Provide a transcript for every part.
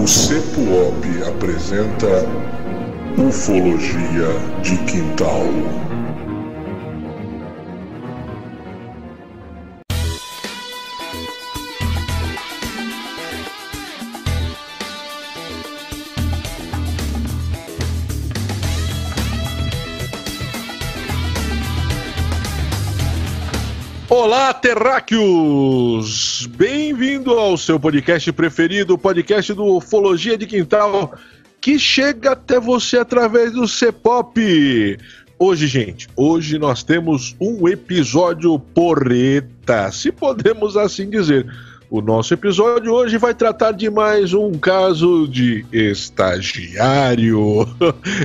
O CEPUOP apresenta Ufologia de Quintal. Olá, terráqueos! Bem-vindo ao seu podcast preferido, o podcast do Ufologia de Quintal, que chega até você através do CEPOP. Hoje nós temos um episódio porreta, se podemos assim dizer. O nosso episódio hoje vai tratar de mais um caso de estagiário.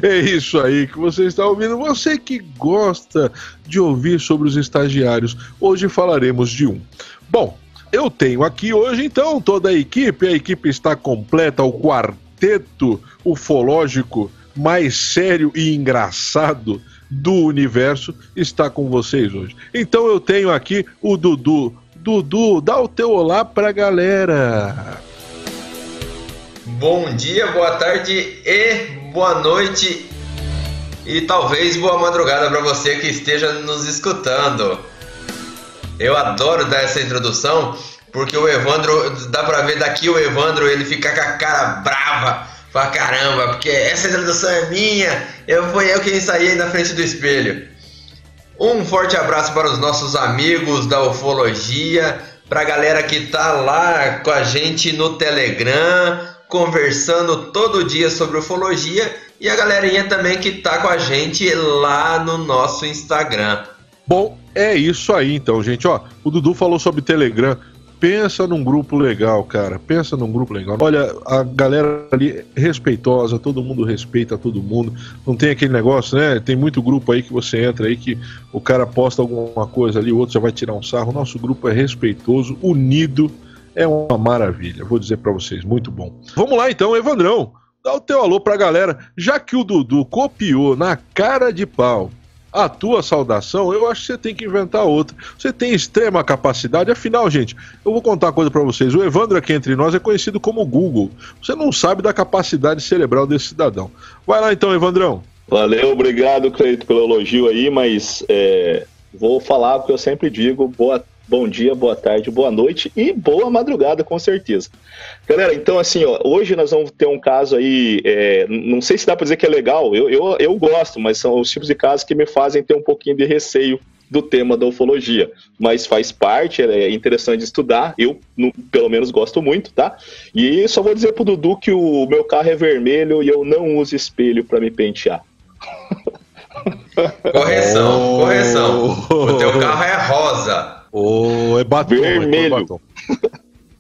É isso aí que você está ouvindo. Você que gosta de ouvir sobre os estagiários, hoje falaremos de um. Bom, eu tenho aqui hoje então toda a equipe está completa, o quarteto ufológico mais sério e engraçado do universo está com vocês hoje. Então eu tenho aqui o Dudu. Dudu, dá o teu olá pra galera. Bom dia, boa tarde e boa noite e talvez boa madrugada para você que esteja nos escutando. Eu adoro dar essa introdução porque o Evandro, dá pra ver daqui o Evandro, ele fica com a cara brava pra caramba, porque essa introdução é minha, foi eu quem ensaiei na frente do espelho. Um forte abraço para os nossos amigos da ufologia, para a galera que tá lá com a gente no Telegram, conversando todo dia sobre ufologia, e a galerinha também que tá com a gente lá no nosso Instagram. Bom, é isso aí então, gente. Ó, o Dudu falou sobre Telegram. Pensa num grupo legal, cara. Pensa num grupo legal. Olha, a galera ali respeitosa, todo mundo respeita todo mundo. Não tem aquele negócio, né? Tem muito grupo aí que você entra aí que o cara posta alguma coisa ali, o outro já vai tirar um sarro. O nosso grupo é respeitoso, unido. É uma maravilha. Vou dizer pra vocês, muito bom. Vamos lá então, Evandrão. Dá o teu alô pra galera. Já que o Dudu copiou na cara de pau a tua saudação, eu acho que você tem que inventar outra. Você tem extrema capacidade, afinal, gente, eu vou contar uma coisa pra vocês. O Evandro aqui entre nós é conhecido como Google. Você não sabe da capacidade cerebral desse cidadão. Vai lá então, Evandrão. Valeu, obrigado, Cleito, pelo elogio aí, mas vou falar o que eu sempre digo: bom dia, boa tarde, boa noite e boa madrugada, com certeza. Galera, então assim, ó, hoje nós vamos ter um caso aí, não sei se dá pra dizer que é legal, eu gosto, mas são os tipos de casos que me fazem ter um pouquinho de receio do tema da ufologia, mas faz parte, é interessante estudar, eu pelo menos gosto muito, tá? E só vou dizer pro Dudu que o meu carro é vermelho e eu não uso espelho pra me pentear. Correção. O teu carro é rosa. É batom, vermelho.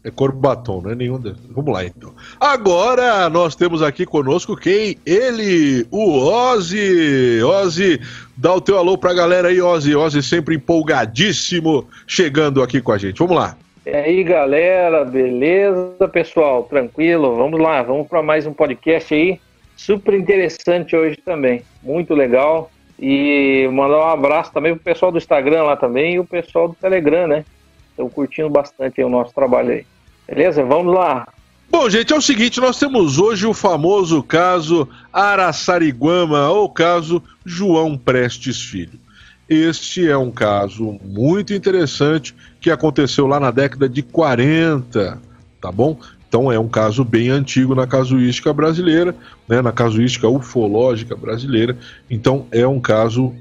É cor batom, não é nenhum desses. Vamos lá, então. Agora nós temos aqui conosco quem? Ele, o Ozzy. Ozzy, dá o teu alô pra galera aí, Ozzy. Ozzy sempre empolgadíssimo, chegando aqui com a gente. Vamos lá. E aí, galera, beleza, pessoal? Tranquilo? Vamos lá, vamos para mais um podcast aí. Super interessante hoje também, muito legal. E mandar um abraço também pro pessoal do Instagram lá também e o pessoal do Telegram, né? Estão curtindo bastante aí o nosso trabalho aí. Beleza? Vamos lá. Bom, gente, é o seguinte, nós temos hoje o famoso caso Araçariguama, ou caso João Prestes Filho. Este é um caso muito interessante que aconteceu lá na década de 40, tá bom? Então é um caso bem antigo na casuística brasileira, né, na casuística ufológica brasileira. Então é um caso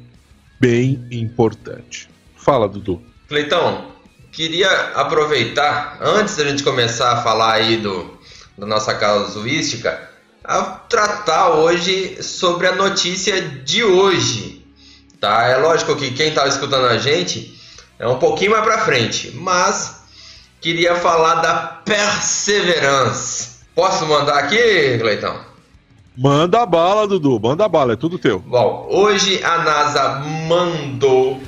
bem importante. Fala, Dudu. Cleitão, queria aproveitar, antes da gente começar a falar aí da nossa casuística, a tratar hoje sobre a notícia de hoje. Tá? É lógico que quem estava escutando a gente é um pouquinho mais pra frente, mas queria falar da Perseverance. Posso mandar aqui, Cleitão? Manda bala, Dudu, manda bala, é tudo teu. Bom, hoje a NASA mandou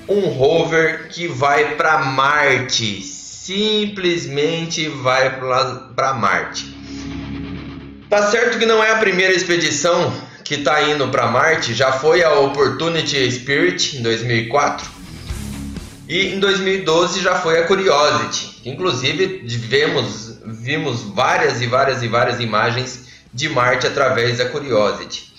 um rover que vai para Marte. Simplesmente vai para Marte. Tá certo que não é a primeira expedição que tá indo para Marte. Já foi a Opportunity Spirit em 2004. E em 2012 já foi a Curiosity. Inclusive vemos vimos várias imagens de Marte através da Curiosity.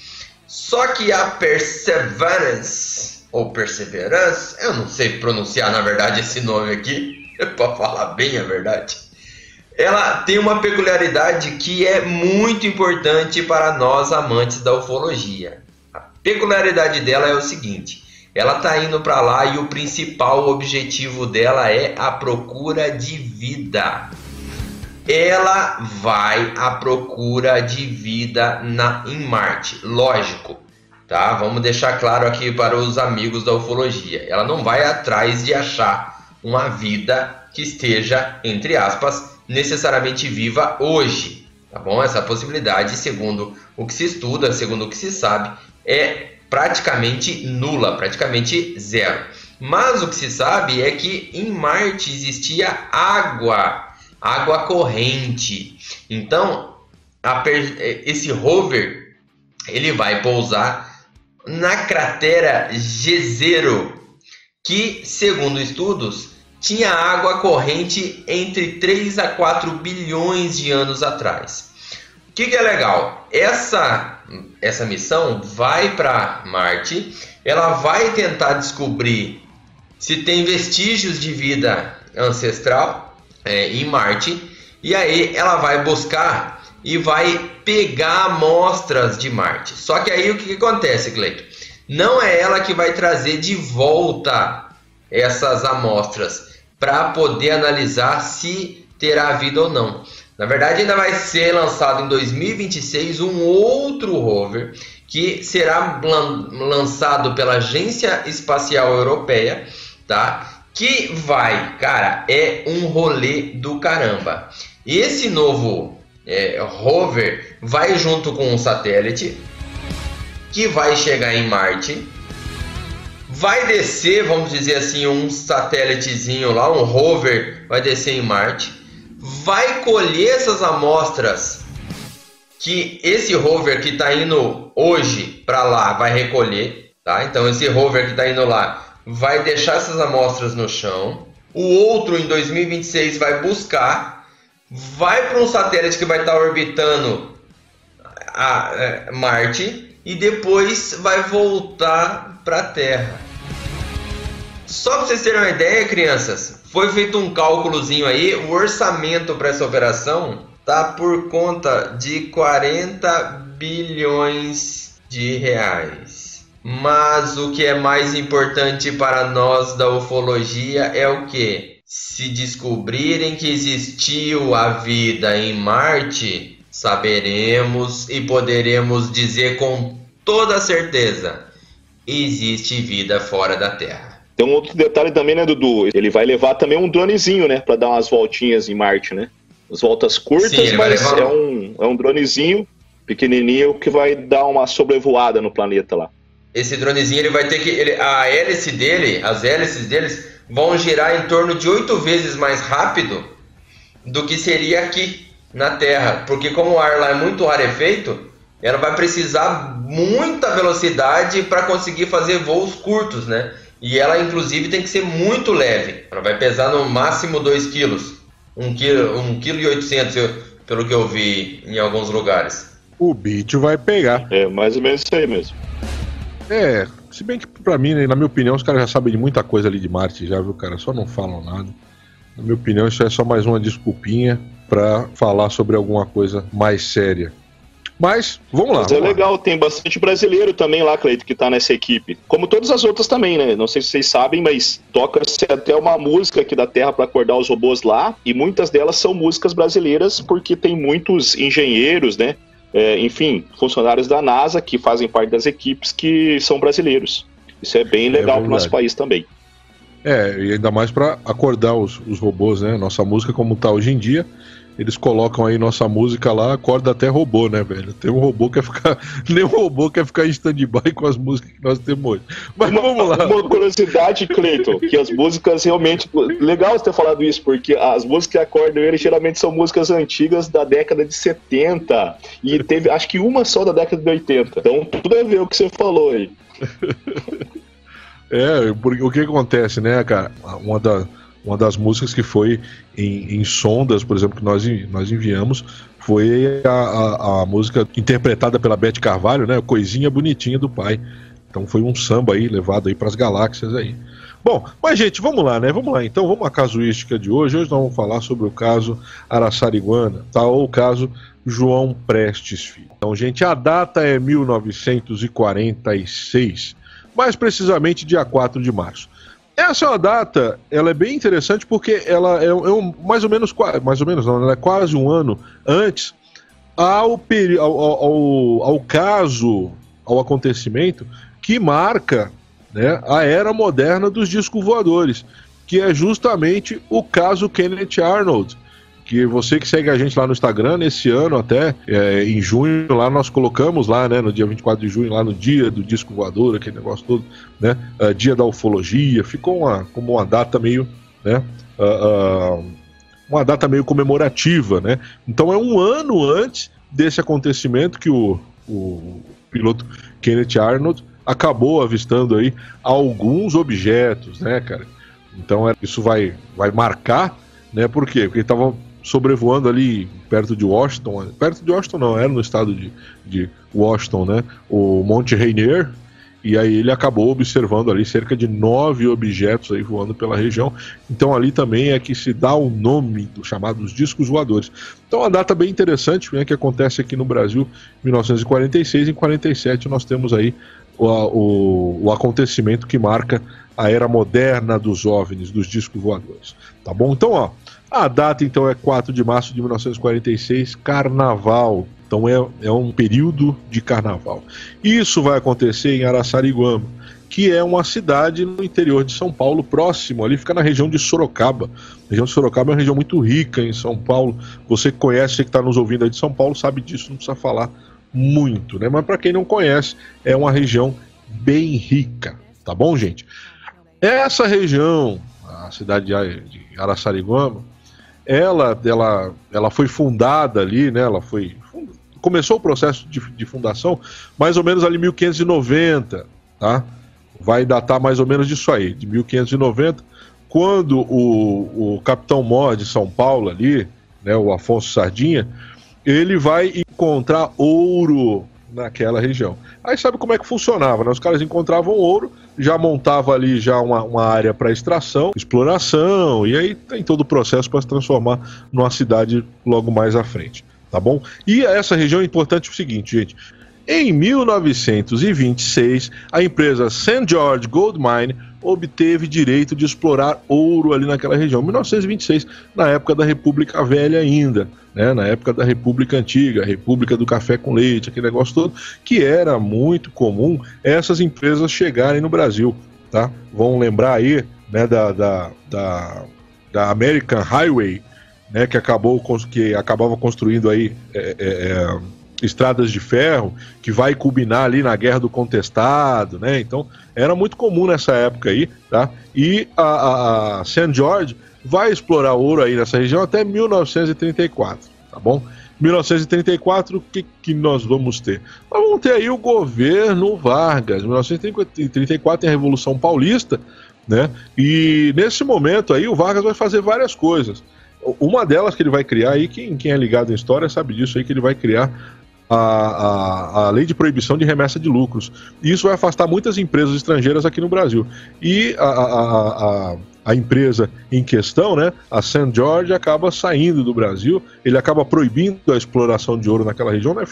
Só que a Perseverance, ou Perseverance, eu não sei pronunciar na verdade esse nome aqui, para falar bem a verdade, ela tem uma peculiaridade que é muito importante para nós amantes da ufologia. A peculiaridade dela é o seguinte: ela está indo para lá e o principal objetivo dela é a procura de vida. Ela vai à procura de vida em Marte, lógico, tá? Vamos deixar claro aqui para os amigos da ufologia. Ela não vai atrás de achar uma vida que esteja, entre aspas, necessariamente viva hoje, tá bom? Essa possibilidade, segundo o que se estuda, segundo o que se sabe, é praticamente nula, praticamente zero. Mas o que se sabe é que em Marte existia água corrente. Então, esse rover, ele vai pousar na cratera Jezero, que, segundo estudos, tinha água corrente entre 3 a 4 bilhões de anos atrás. O que é legal? Essa missão vai para Marte, ela vai tentar descobrir se tem vestígios de vida ancestral em Marte, e aí ela vai buscar e vai pegar amostras de Marte. Só que aí o que acontece, Cleiton? Não é ela que vai trazer de volta essas amostras para poder analisar se terá vida ou não. Na verdade, ainda vai ser lançado em 2026 um outro rover que será lançado pela Agência Espacial Europeia, tá? Que vai, cara, é um rolê do caramba. Esse novo rover vai junto com um satélite que vai chegar em Marte, vai descer, vamos dizer assim, um satélitezinho lá, um rover vai descer em Marte, vai colher essas amostras que esse rover que está indo hoje para lá vai recolher, tá? Então esse rover que está indo lá vai deixar essas amostras no chão. O outro em 2026 vai buscar, vai para um satélite que vai estar orbitando Marte e depois vai voltar para a Terra. Só para vocês terem uma ideia, crianças, foi feito um cálculozinho aí, o orçamento para essa operação tá por conta de 40 bilhões de reais. Mas o que é mais importante para nós da ufologia é o quê? Se descobrirem que existiu a vida em Marte, saberemos e poderemos dizer com toda certeza: existe vida fora da Terra. Tem um outro detalhe também, né, Dudu? Ele vai levar também um dronezinho, né, para dar umas voltinhas em Marte, né? As voltas curtas, sim, mas é um dronezinho pequenininho que vai dar uma sobrevoada no planeta lá. Esse dronezinho, ele vai ter que... a hélice dele, as hélices deles vão girar em torno de 8 vezes mais rápido do que seria aqui na Terra. Porque como o ar lá é muito rarefeito, ela vai precisar muita velocidade para conseguir fazer voos curtos, né? E ela, inclusive, tem que ser muito leve. Ela vai pesar no máximo 2 quilos. 1,8 kg, pelo que eu vi em alguns lugares. O bicho vai pegar. É, mais ou menos isso aí mesmo. Se bem que pra mim, na minha opinião, os caras já sabem de muita coisa ali de Marte já, viu, cara? Só não falam nada. Na minha opinião, isso é só mais uma desculpinha pra falar sobre alguma coisa mais séria. Mas, vamos lá. Mas é legal, tem bastante brasileiro também lá, Cleito, que tá nessa equipe. Como todas as outras também, né? Não sei se vocês sabem, mas toca-se até uma música aqui da Terra para acordar os robôs lá, e muitas delas são músicas brasileiras, porque tem muitos engenheiros, né? Enfim, funcionários da NASA que fazem parte das equipes que são brasileiros. Isso é bem legal pro nosso país também. E ainda mais para acordar os robôs, né? Nossa música como tá hoje em dia, eles colocam aí nossa música lá, acorda até robô, né, velho? Tem um robô que quer ficar... Nenhum robô quer ficar em stand-by com as músicas que nós temos hoje. Mas vamos lá. Uma curiosidade, Cleiton, que as músicas realmente... Legal você ter falado isso, porque as músicas que acordam ele geralmente são músicas antigas da década de 70. E teve, acho que uma só da década de 80. Então, tudo a ver o que você falou aí. Porque o que acontece, né, cara? Uma das músicas que foi em sondas, por exemplo, que nós enviamos, foi a música interpretada pela Beth Carvalho, né? Coisinha Bonitinha do Pai. Então foi um samba aí, levado aí para as galáxias aí. Bom, mas gente, vamos lá, né? Vamos lá, então, vamos à casuística de hoje. Hoje nós vamos falar sobre o caso Araçariguana, tá? Ou o caso João Prestes Filho. Então, gente, a data é 1946, mais precisamente dia 4 de março. Essa é uma data, ela é bem interessante porque ela é mais ou menos não, ela é quase um ano antes ao caso, ao acontecimento que marca, né, a era moderna dos discos voadores, que é justamente o caso Kenneth Arnold, que você que segue a gente lá no Instagram, nesse ano até, em junho, lá nós colocamos lá, né, no dia 24 de junho, lá no dia do disco voador, aquele negócio todo, né, dia da ufologia, ficou como uma data meio, né, uma data meio comemorativa, né, então é um ano antes desse acontecimento que o piloto Kenneth Arnold acabou avistando aí alguns objetos, né, cara, então isso vai marcar, né, por quê? Porque ele estava sobrevoando ali perto de Washington não, era no estado de Washington, né, o Monte Rainier, e aí ele acabou observando ali cerca de 9 objetos aí voando pela região, então ali também é que se dá o nome dos chamados discos voadores. Então uma data bem interessante, né, que acontece aqui no Brasil, 1946, em 47 nós temos aí o acontecimento que marca a era moderna dos OVNIs, dos discos voadores, tá bom? Então, ó, a data então é 4 de março de 1946, carnaval, então é um período de carnaval. Isso vai acontecer em Araçariguama, que é uma cidade no interior de São Paulo, próximo, ali fica na região de Sorocaba. A região de Sorocaba é uma região muito rica em São Paulo, você que conhece, você que está nos ouvindo aí de São Paulo, sabe disso, não precisa falar muito, né? Mas para quem não conhece, é uma região bem rica, tá bom, gente? Essa região, a cidade de Araçariguama, ela foi fundada ali, né? Começou o processo de fundação mais ou menos ali em 1590, tá? Vai datar mais ou menos disso aí, de 1590, quando o capitão Mor de São Paulo ali, né? O Afonso Sardinha, ele vai encontrar ouro naquela região. Aí sabe como é que funcionava, né? Os caras encontravam ouro, já montava ali já uma área para extração, exploração, e aí tem todo o processo para se transformar numa cidade logo mais à frente, tá bom? E essa região é importante o seguinte, gente. Em 1926, a empresa St. George Gold Mine obteve direito de explorar ouro ali naquela região. 1926, na época da República Velha ainda, né? Na época da República Antiga, a República do Café com Leite, aquele negócio todo, que era muito comum essas empresas chegarem no Brasil, tá? Vão lembrar aí, né, da American Highway, né, que acabava construindo aí estradas de ferro, que vai culminar ali na Guerra do Contestado, né? Então era muito comum nessa época aí, tá? E a St. George vai explorar ouro aí nessa região até 1934, tá bom? 1934, o que nós vamos ter? Nós vamos ter aí o governo Vargas. 1934 tem a Revolução Paulista, né? E nesse momento aí o Vargas vai fazer várias coisas. Uma delas que ele vai criar aí, quem é ligado em história sabe disso aí, que ele vai criar a lei de proibição de remessa de lucros. E isso vai afastar muitas empresas estrangeiras aqui no Brasil. E a empresa em questão, né, a St. George, acaba saindo do Brasil, ele acaba proibindo a exploração de ouro naquela região. Né?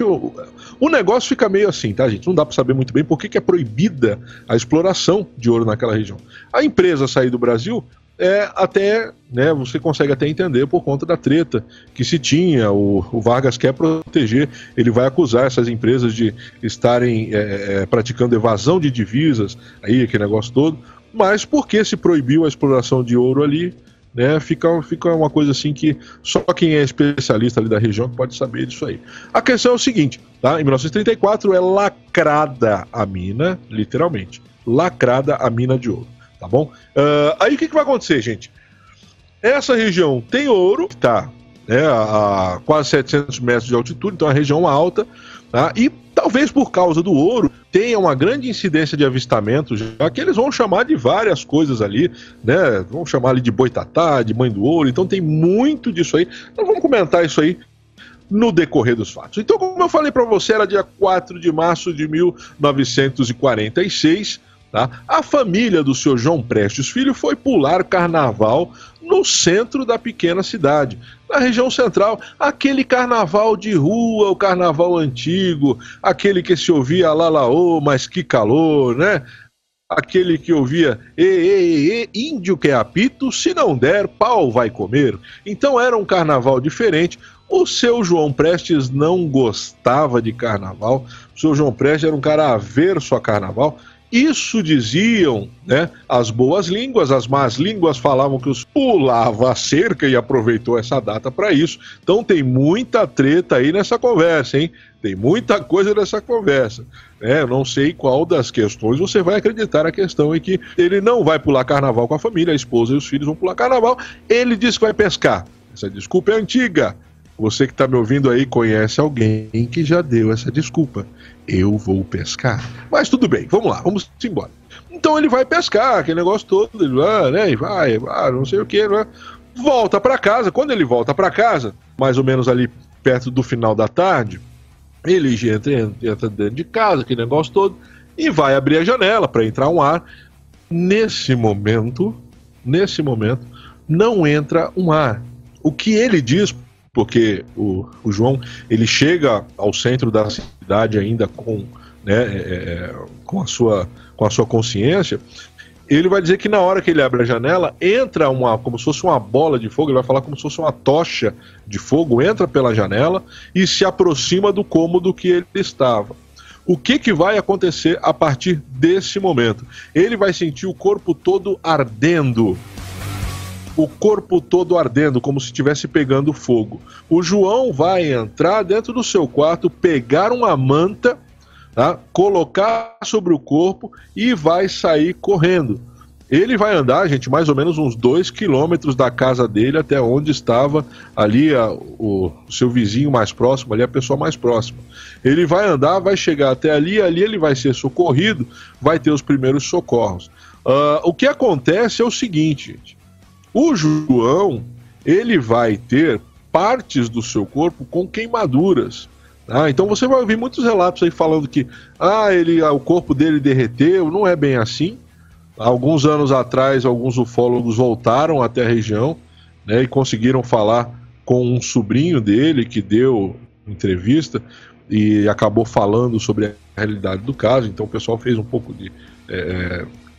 O negócio fica meio assim, tá, gente? Não dá para saber muito bem por que é proibida a exploração de ouro naquela região. A empresa sair do Brasil até, né, você consegue até entender por conta da treta que se tinha. O Vargas quer proteger, ele vai acusar essas empresas de estarem praticando evasão de divisas, aí aquele negócio todo, mas porque se proibiu a exploração de ouro ali, né, fica uma coisa assim que só quem é especialista ali da região pode saber disso aí. A questão é o seguinte, tá? Em 1934 é lacrada a mina, literalmente, lacrada a mina de ouro. Tá bom? Aí o que vai acontecer, gente? Essa região tem ouro, que está, né, a quase 700 metros de altitude, então é uma região alta, tá? E Talvez por causa do ouro tenha uma grande incidência de avistamentos, já que eles vão chamar de várias coisas ali, né? Vão chamar ali de boitatá, de mãe do ouro, então tem muito disso aí. Então vamos comentar isso aí no decorrer dos fatos. Então, como eu falei para você, era dia 4 de março de 1946, tá? A família do senhor João Prestes Filho foi pular carnaval no centro da pequena cidade, na região central, aquele carnaval de rua, o carnaval antigo, aquele que se ouvia lalaô, mas que calor, né? Aquele que ouvia índio que é apito, se não der, pau vai comer. Então era um carnaval diferente. O seu João Prestes não gostava de carnaval, o seu João Prestes era um cara averso a carnaval. Isso diziam, né, as boas línguas, as más línguas falavam que os pulava a cerca e aproveitou essa data para isso. Então tem muita treta aí nessa conversa, hein? Tem muita coisa nessa conversa. Eu não sei qual das questões você vai acreditar. A questão é que ele não vai pular carnaval com a família, a esposa e os filhos vão pular carnaval. Ele disse que vai pescar. Essa desculpa é antiga. Você que está me ouvindo aí conhece alguém que já deu essa desculpa. Eu vou pescar. Mas tudo bem, vamos lá, vamos embora. Então ele vai pescar, aquele negócio todo, ele vai, né, e vai, não sei o que, né? Volta para casa. Quando ele volta para casa, mais ou menos ali perto do final da tarde, ele já entra dentro de casa, aquele negócio todo, e vai abrir a janela para entrar um ar. Nesse momento, não entra um ar. O que ele diz, porque o João, ele chega ao centro da cidade ainda com, né, com a sua consciência, ele vai dizer que na hora que ele abre a janela, entra como se fosse uma bola de fogo, ele vai falar como se fosse uma tocha de fogo, entra pela janela e se aproxima do cômodo que ele estava. O que vai acontecer a partir desse momento? Ele vai sentir o corpo todo ardendo. O corpo todo ardendo, como se estivesse pegando fogo. O João vai entrar dentro do seu quarto, pegar uma manta, tá? Colocar sobre o corpo e vai sair correndo. Ele vai andar, gente, mais ou menos uns 2 quilômetros da casa dele até onde estava ali o seu vizinho mais próximo, ali a pessoa mais próxima. Ele vai andar, vai chegar até ali ele vai ser socorrido, vai ter os primeiros socorros. O que acontece é o seguinte, gente. O João, ele vai ter partes do seu corpo com queimaduras. Tá? Então você vai ouvir muitos relatos aí falando que o corpo dele derreteu. Não é bem assim. Alguns anos atrás, alguns ufólogos voltaram até a região, né, e conseguiram falar com um sobrinho dele que deu entrevista e acabou falando sobre a realidade do caso. Então o pessoal fez um pouco de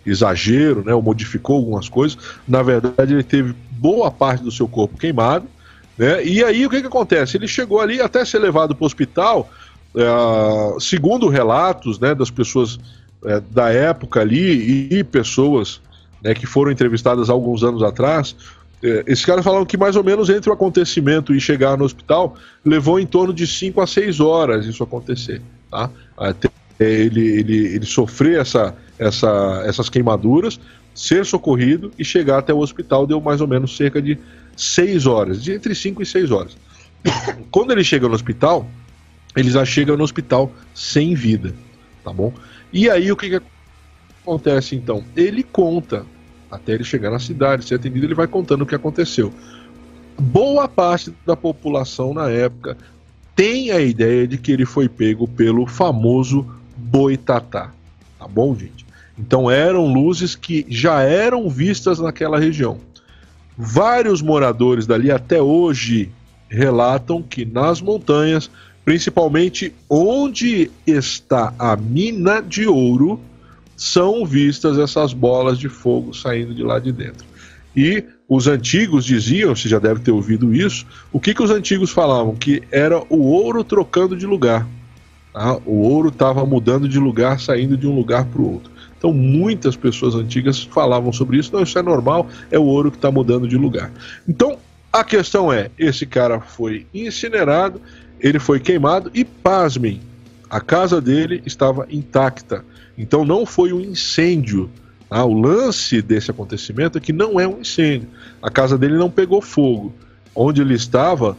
exagero, né, ou modificou algumas coisas. Na verdade, ele teve boa parte do seu corpo queimado, né, e aí o que acontece? Ele chegou ali até ser levado para o hospital, segundo relatos, né, das pessoas da época ali e pessoas, né, que foram entrevistadas há alguns anos atrás. Esses caras falaram que mais ou menos entre o acontecimento e chegar no hospital levou em torno de 5 a 6 horas isso acontecer, tá? Até ele sofrer essas queimaduras, ser socorrido e chegar até o hospital deu mais ou menos cerca de 6 horas, de entre 5 e 6 horas. Quando ele chega no hospital, ele já chega no hospital sem vida, tá bom? E aí o que acontece então? Ele conta, até ele chegar na cidade, ser atendido, ele vai contando o que aconteceu. Boa parte da população na época tem a ideia de que ele foi pego pelo famoso boitatá, tá bom, gente? Então eram luzes que já eram vistas naquela região. Vários moradores dali até hoje relatam que nas montanhas, principalmente onde está a mina de ouro, são vistas essas bolas de fogo saindo de lá de dentro. E os antigos diziam, você já deve ter ouvido isso, o que os antigos falavam? Que era o ouro trocando de lugar. Tá? O ouro estava mudando de lugar, saindo de um lugar para o outro. Então muitas pessoas antigas falavam sobre isso. Não, isso é normal, é o ouro que está mudando de lugar. Então a questão é, esse cara foi incinerado, ele foi queimado e, pasmem, a casa dele estava intacta. Então não foi um incêndio. Tá? O lance desse acontecimento é que não é um incêndio. A casa dele não pegou fogo. Onde ele estava,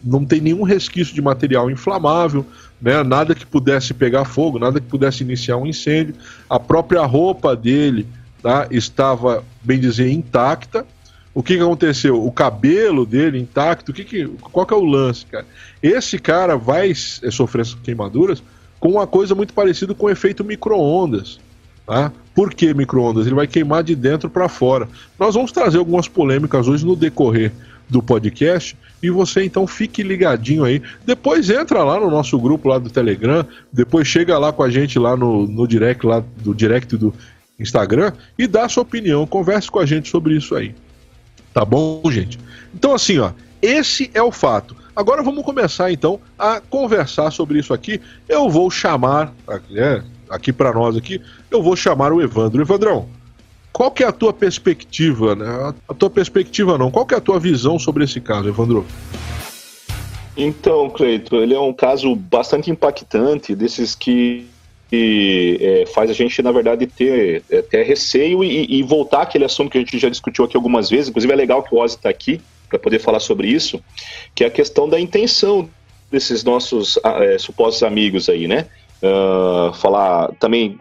não tem nenhum resquício de material inflamável, né? Nada que pudesse pegar fogo, nada que pudesse iniciar um incêndio. A própria roupa dele, tá, estava, bem dizer, intacta. O que aconteceu? O cabelo dele intacto, qual que é o lance, cara? Esse cara vai sofrer essas queimaduras com uma coisa muito parecida com o efeito micro-ondas. Tá? Por que micro-ondas? Ele vai queimar de dentro para fora. Nós vamos trazer algumas polêmicas hoje no decorrer do podcast e você então fique ligadinho aí. Depois entra lá no nosso grupo lá do Telegram, depois chega lá com a gente lá no direct, lá do direct do Instagram e dá a sua opinião, converse com a gente sobre isso aí. Tá bom, gente? Então assim, ó, esse é o fato. Agora vamos começar então a conversar sobre isso aqui. Eu vou chamar, aqui para nós aqui, eu vou chamar o Evandro. Evandrão, qual que é a tua perspectiva, né? A tua perspectiva não, qual que é a tua visão sobre esse caso, Evandro? Então, Cleito, ele é um caso bastante impactante, desses que faz a gente, na verdade, ter até receio e voltar àquele assunto que a gente já discutiu aqui algumas vezes. Inclusive é legal que o Ozzy está aqui para poder falar sobre isso, que é a questão da intenção desses nossos supostos amigos aí, né? Falar também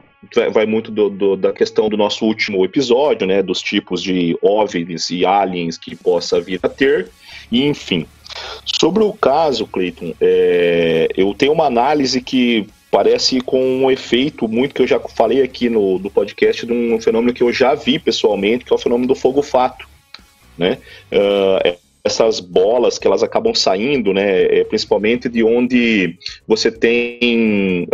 vai muito da questão do nosso último episódio, né? Dos tipos de OVNIs e aliens que possa vir a ter, e enfim. Sobre o caso, Cleiton, eu tenho uma análise que parece com um efeito muito que eu já falei aqui no podcast de um fenômeno que eu já vi pessoalmente, que é o fenômeno do fogo-fato, né? Essas bolas que elas acabam saindo, né, principalmente de onde você tem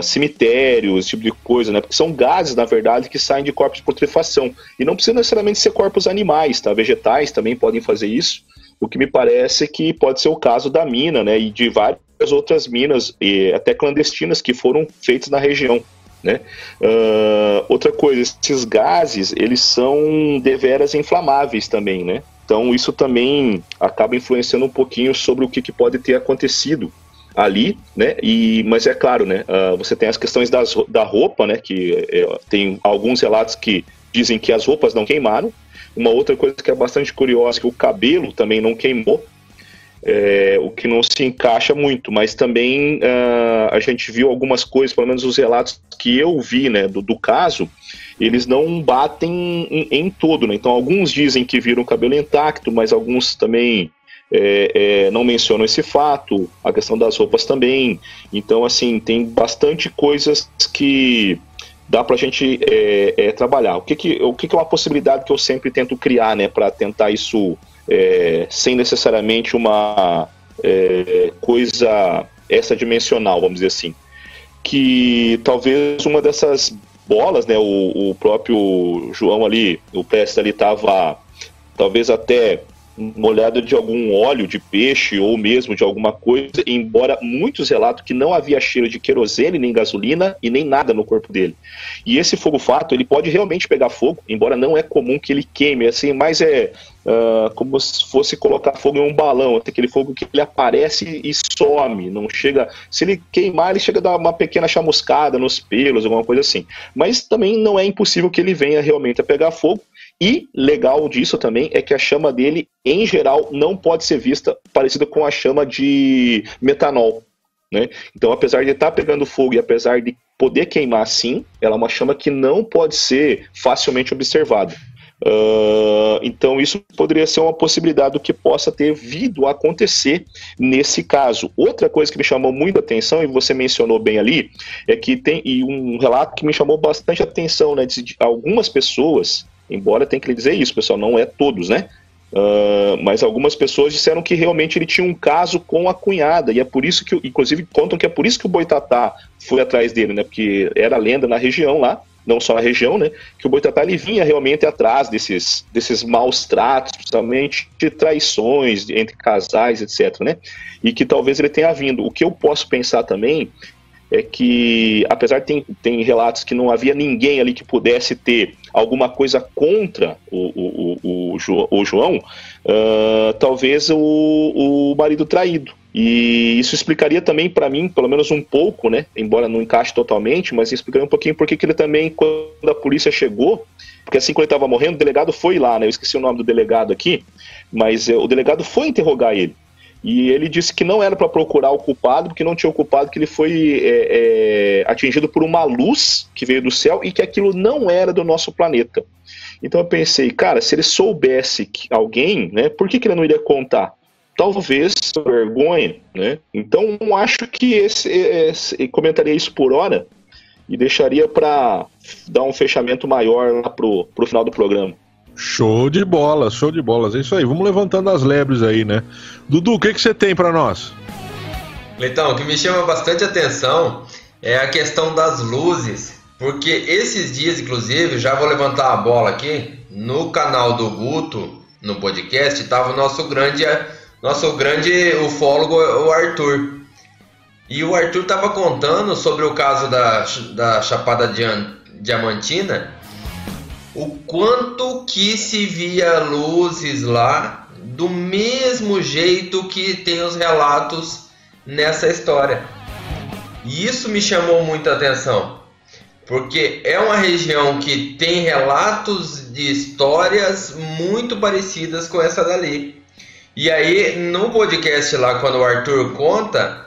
cemitérios, esse tipo de coisa, né, porque são gases, na verdade, que saem de corpos de putrefação, e não precisa necessariamente ser corpos animais, tá? Vegetais também podem fazer isso, o que me parece que pode ser o caso da mina, né, e de várias outras minas, até clandestinas, que foram feitas na região, né? Outra coisa, esses gases, eles são deveras inflamáveis também, né? Então isso também acaba influenciando um pouquinho sobre o que pode ter acontecido ali, né? Mas é claro, né? Você tem as questões da roupa, né? Que tem alguns relatos que dizem que as roupas não queimaram. Uma outra coisa que é bastante curiosa, que o cabelo também não queimou, o que não se encaixa muito, mas também a gente viu algumas coisas, pelo menos os relatos que eu vi, né, do caso, eles não batem em todo, né? Então alguns dizem que viram o cabelo intacto, mas alguns também não mencionam esse fato, a questão das roupas também. Então assim, tem bastante coisas que dá pra gente trabalhar. O que é uma possibilidade que eu sempre tento criar, né, para tentar isso sem necessariamente uma coisa extradimensional, vamos dizer assim, que talvez uma dessas bolas, né, o próprio João ali, o Prestes ali estava talvez até molhado de algum óleo de peixe ou mesmo de alguma coisa, embora muitos relatam que não havia cheiro de querosene, nem gasolina e nem nada no corpo dele. E esse fogo-fato, ele pode realmente pegar fogo, embora não é comum que ele queime, assim, mas como se fosse colocar fogo em um balão, aquele fogo que ele aparece e some, não chega, se ele queimar, ele chega a dar uma pequena chamuscada nos pelos, alguma coisa assim. Mas também não é impossível que ele venha realmente a pegar fogo. E legal disso também é que a chama dele, em geral, não pode ser vista parecida com a chama de metanol, né? Então, apesar de estar pegando fogo e apesar de poder queimar sim, ela é uma chama que não pode ser facilmente observada. Então isso poderia ser uma possibilidade do que possa ter vindo a acontecer nesse caso. Outra coisa que me chamou muita atenção, e você mencionou bem ali, é que tem um relato que me chamou bastante atenção, né, de algumas pessoas, embora tenha que lhe dizer isso, pessoal, não é todos, né? Mas algumas pessoas disseram que realmente ele tinha um caso com a cunhada, e é por isso que, inclusive, contam que é por isso que o Boitatá foi atrás dele, né? Porque era lenda na região lá, não só na região, né? Que o Boitatá ele vinha realmente atrás desses maus tratos, principalmente de traições entre casais, etc, né? E que talvez ele tenha vindo. O que eu posso pensar também é que, apesar de tem relatos que não havia ninguém ali que pudesse ter alguma coisa contra o João, talvez o marido traído. E isso explicaria também para mim, pelo menos um pouco, né? Embora não encaixe totalmente, mas explicaria um pouquinho porque que ele também, quando a polícia chegou, porque assim quando ele estava morrendo, o delegado foi lá, né? Eu esqueci o nome do delegado aqui, mas o delegado foi interrogar ele. E ele disse que não era para procurar o culpado, porque não tinha o culpado, que ele foi atingido por uma luz que veio do céu e que aquilo não era do nosso planeta. Então eu pensei, cara, se ele soubesse que alguém, né, por que ele não iria contar? Talvez vergonha, né? Então eu acho que comentaria isso por hora e deixaria para dar um fechamento maior lá pro final do programa. Show de bola, show de bolas. É isso aí, vamos levantando as lebres aí, né? Dudu, o que você tem pra nós? Então, o que me chama bastante atenção é a questão das luzes, porque esses dias, inclusive, já vou levantar a bola aqui, no canal do Guto, no podcast, estava o nosso grande ufólogo, o Arthur. E o Arthur estava contando sobre o caso da Chapada Diamantina, o quanto que se via luzes lá, do mesmo jeito que tem os relatos nessa história. E isso me chamou muita atenção, porque é uma região que tem relatos de histórias muito parecidas com essa dali. E aí, no podcast lá, quando o Arthur conta,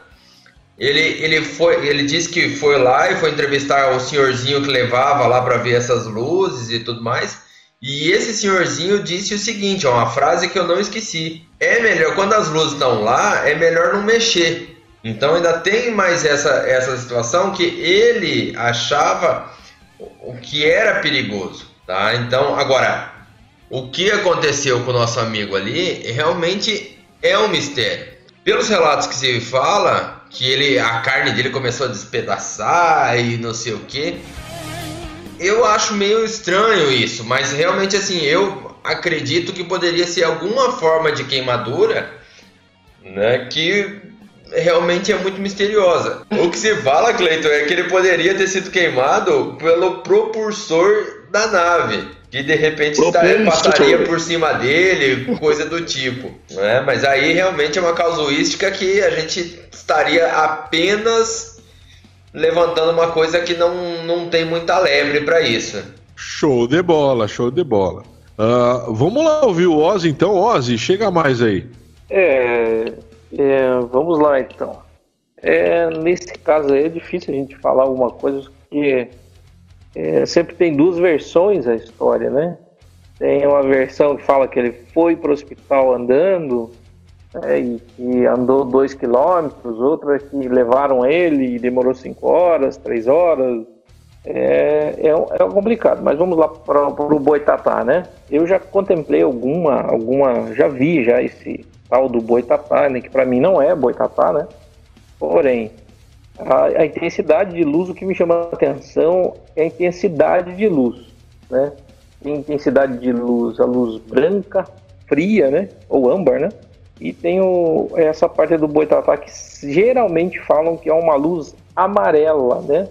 ele disse que foi lá e foi entrevistar o senhorzinho que levava lá para ver essas luzes e tudo mais. E esse senhorzinho disse o seguinte, uma frase que eu não esqueci: é melhor, quando as luzes estão lá, é melhor não mexer. Então ainda tem mais essa situação que ele achava o que era perigoso, tá? Então, agora, o que aconteceu com o nosso amigo ali realmente é um mistério. Pelos relatos que se fala, que a carne dele começou a despedaçar e não sei o que. Eu acho meio estranho isso, mas realmente assim, eu acredito que poderia ser alguma forma de queimadura, né, que realmente é muito misteriosa. O que se fala, Cleiton, é que ele poderia ter sido queimado pelo propulsor da nave, que de repente passaria por cima dele, coisa do tipo, né? Mas aí realmente é uma casuística que a gente estaria apenas levantando uma coisa que não tem muita lebre para isso. Show de bola, show de bola. Vamos lá ouvir o Ozzy então. Ozzy, chega mais aí. Vamos lá então. Nesse caso aí é difícil a gente falar alguma coisa que sempre tem duas versões a história, né? Tem uma versão que fala que ele foi para o hospital andando, e andou 2 quilômetros, outra que levaram ele e demorou 5 horas, 3 horas. É complicado, mas vamos lá para o Boitatá, né? Eu já contemplei já vi esse tal do Boitatá, né? Que para mim não é Boitatá, né? Porém, a intensidade de luz, o que me chama a atenção é a intensidade de luz, né? Tem intensidade de luz, a luz branca, fria, né? Ou âmbar, né? E tem essa parte do Boitatá que geralmente falam que é uma luz amarela, né?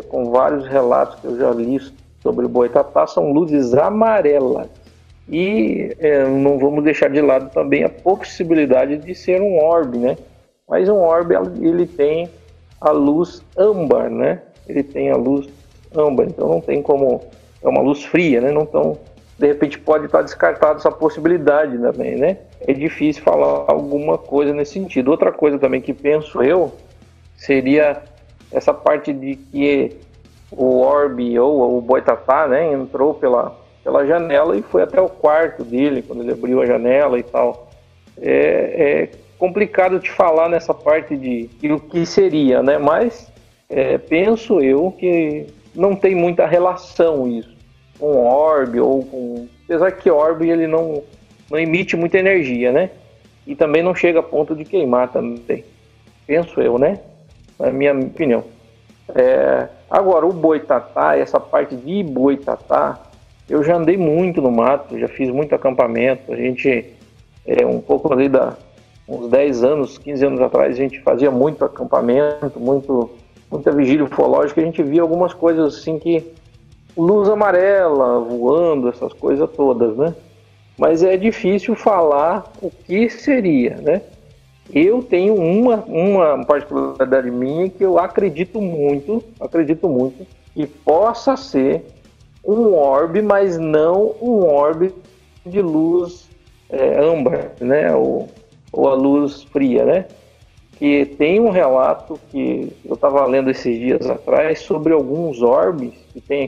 Com vários relatos que eu já li sobre o Boitatá, são luzes amarelas. E não vamos deixar de lado também a possibilidade de ser um orbe, né? Mas um orbe, ele tem a luz âmbar, né? Ele tem a luz âmbar, então não tem como... É uma luz fria, né? Então, de repente pode estar descartado essa possibilidade também, né? É difícil falar alguma coisa nesse sentido. Outra coisa também que penso eu seria essa parte de que o orbe ou o Boitatá, né, entrou pela janela e foi até o quarto dele quando ele abriu a janela e tal. É complicado de falar nessa parte de o que seria, né? Mas penso eu que não tem muita relação isso com orbe ou com... Apesar que orbe ele não emite muita energia, né? E também não chega a ponto de queimar também. Penso eu, né? Na minha opinião. Agora, o Boitatá, essa parte de Boitatá, eu já andei muito no mato, já fiz muito acampamento. A gente, um pouco ali uns 10 anos, 15 anos atrás, a gente fazia muito acampamento, muita vigília ufológica. A gente via algumas coisas assim que... luz amarela voando, essas coisas todas, né? Mas é difícil falar o que seria, né? Eu tenho uma particularidade minha que eu acredito muito que possa ser um orbe, mas não um orbe de luz âmbar, né? ou a luz fria, né? Que tem um relato que eu estava lendo esses dias atrás sobre alguns orbes que tem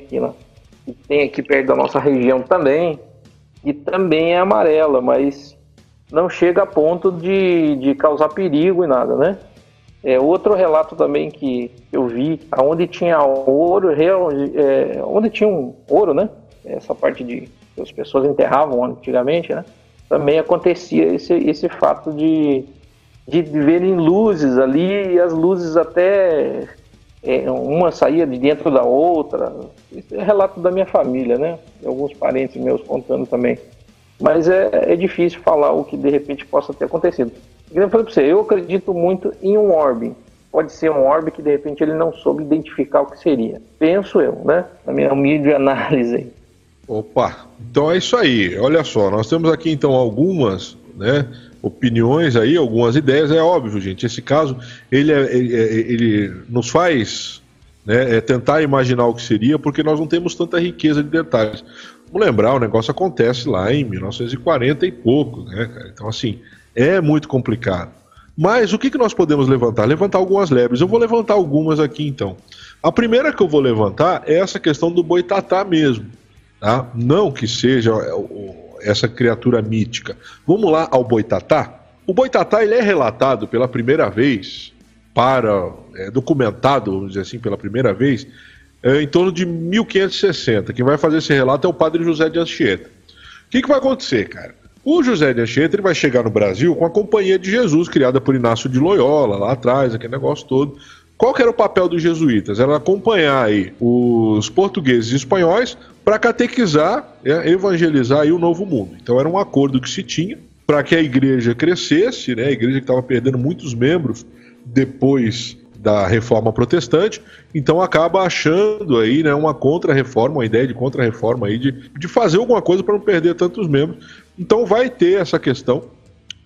aqui perto da nossa região também, e também é amarela, mas não chega a ponto de causar perigo e nada, né? Outro relato também que eu vi, onde tinha ouro, onde tinha um ouro, né? Essa parte que as pessoas enterravam antigamente, né? Também acontecia esse fato de verem luzes ali, e as luzes até uma saía de dentro da outra. Isso é relato da minha família, né? Alguns parentes meus contando também. Mas é difícil falar o que de repente possa ter acontecido. Eu falei para você, eu acredito muito em um orbe. Pode ser um orbe que de repente ele não soube identificar o que seria. Penso eu, né? Na minha humilde análise. Opa, então é isso aí. Olha só, nós temos aqui então algumas, né, opiniões aí, algumas ideias. É óbvio, gente, esse caso ele nos faz, né, tentar imaginar o que seria, porque nós não temos tanta riqueza de detalhes. Vamos lembrar, o negócio acontece lá em 1940 e pouco, né, cara? Então assim, é muito complicado. Mas o que nós podemos levantar? Levantar algumas lebres. Eu vou levantar algumas aqui então. A primeira que eu vou levantar é essa questão do boitatá mesmo, tá? Não que seja essa criatura mítica. Vamos lá ao boitatá. O boitatá ele é relatado pela primeira vez, documentado, vamos dizer assim, pela primeira vez, em torno de 1560. Quem vai fazer esse relato é o padre José de Anchieta. O que vai acontecer, cara? O José de Anchieta ele vai chegar no Brasil com a Companhia de Jesus, criada por Inácio de Loyola, lá atrás, aquele negócio todo. Qual que era o papel dos jesuítas? Era acompanhar aí os portugueses e espanhóis para catequizar, evangelizar aí o Novo Mundo. Então era um acordo que se tinha para que a igreja crescesse, né? A igreja que estava perdendo muitos membros depois da Reforma Protestante, então acaba achando aí, né, uma contra-reforma, uma ideia de contra-reforma aí de fazer alguma coisa para não perder tantos membros. Então vai ter essa questão,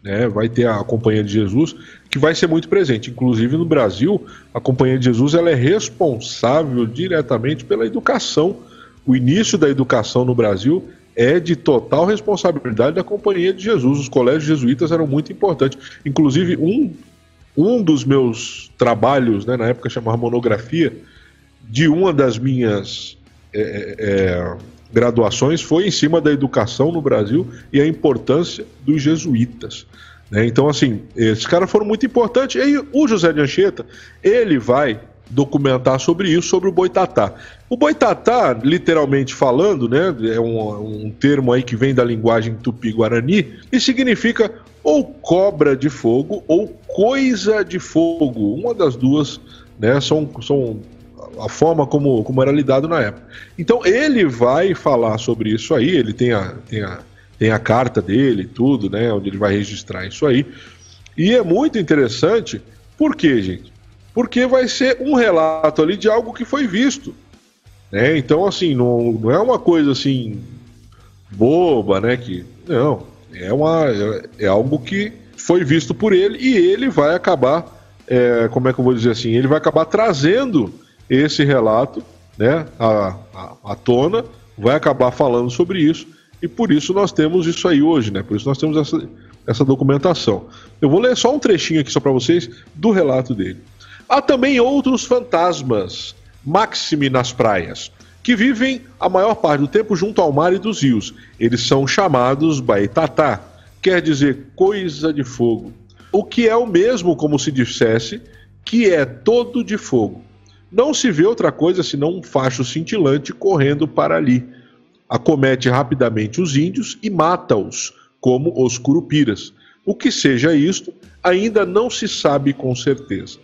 né, vai ter a Companhia de Jesus, que vai ser muito presente. Inclusive no Brasil, a Companhia de Jesus ela é responsável diretamente pela educação. O início da educação no Brasil é de total responsabilidade da Companhia de Jesus. Os colégios jesuítas eram muito importantes. Inclusive, um dos meus trabalhos, né, na época chamava monografia, de uma das minhas graduações foi em cima da educação no Brasil e a importância dos jesuítas, né? Então, assim, esses caras foram muito importantes. E aí, o José de Anchieta, ele vai documentar sobre isso, sobre o boitatá. O boitatá, literalmente falando, né, é um termo aí que vem da linguagem tupi-guarani e significa ou cobra de fogo ou coisa de fogo. Uma das duas, né, são a forma como era lidado na época. Então ele vai falar sobre isso aí, ele tem a carta dele, tudo, né, onde ele vai registrar isso aí. E é muito interessante, por quê, gente? Porque vai ser um relato ali de algo que foi visto, né? Então, assim, não é uma coisa assim boba, né? Não, é algo que foi visto por ele e ele vai acabar, como é que eu vou dizer assim? Ele vai acabar trazendo esse relato, né, à tona, vai acabar falando sobre isso e por isso nós temos isso aí hoje, né? Por isso nós temos essa documentação. Eu vou ler só um trechinho aqui só para vocês do relato dele. Há também outros fantasmas, máxime nas praias, que vivem a maior parte do tempo junto ao mar e dos rios. Eles são chamados baitatá, quer dizer coisa de fogo, o que é o mesmo como se dissesse que é todo de fogo. Não se vê outra coisa senão um facho cintilante correndo para ali. Acomete rapidamente os índios e mata-os, como os curupiras. O que seja isto, ainda não se sabe com certeza.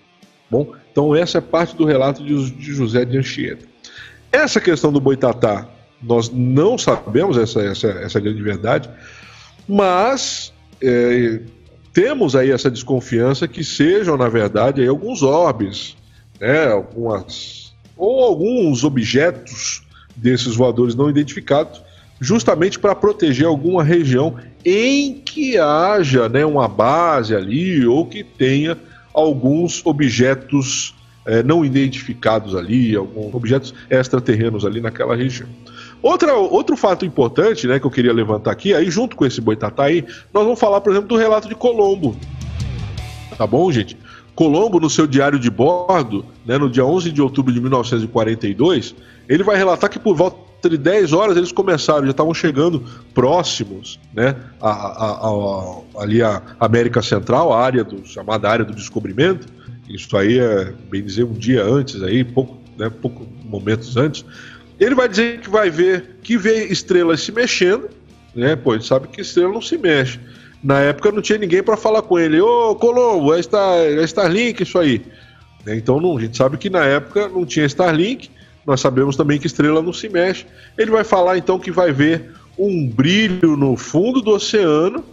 Bom, então essa é parte do relato de José de Anchieta. Essa questão do boitatá, nós não sabemos essa grande verdade, mas temos aí essa desconfiança que sejam, na verdade, aí alguns orbes, né, alguns objetos desses voadores não identificados, justamente para proteger alguma região em que haja, né, uma base ali ou que tenha alguns objetos não identificados ali, alguns objetos extraterrenos ali naquela região. Outro fato importante, né, que eu queria levantar aqui, aí junto com esse boitatá aí, nós vamos falar, por exemplo, do relato de Colombo. Tá bom, gente? Colombo, no seu diário de bordo, né, no dia 11 de outubro de 1942, ele vai relatar que por volta de 10 horas eles começaram, já estavam chegando próximos, né, ali a América Central, a área chamada área do descobrimento. Isso aí é, bem dizer, um dia antes, aí, pouco momentos antes. Ele vai dizer que vai ver, que vê estrelas se mexendo, né? Pô, ele sabe que estrela não se mexe. Na época não tinha ninguém para falar com ele. Ô, Colombo, é Starlink isso aí. Então a gente sabe que na época não tinha Starlink. Nós sabemos também que estrela não se mexe. Ele vai falar então que vai ver um brilho no fundo do oceano.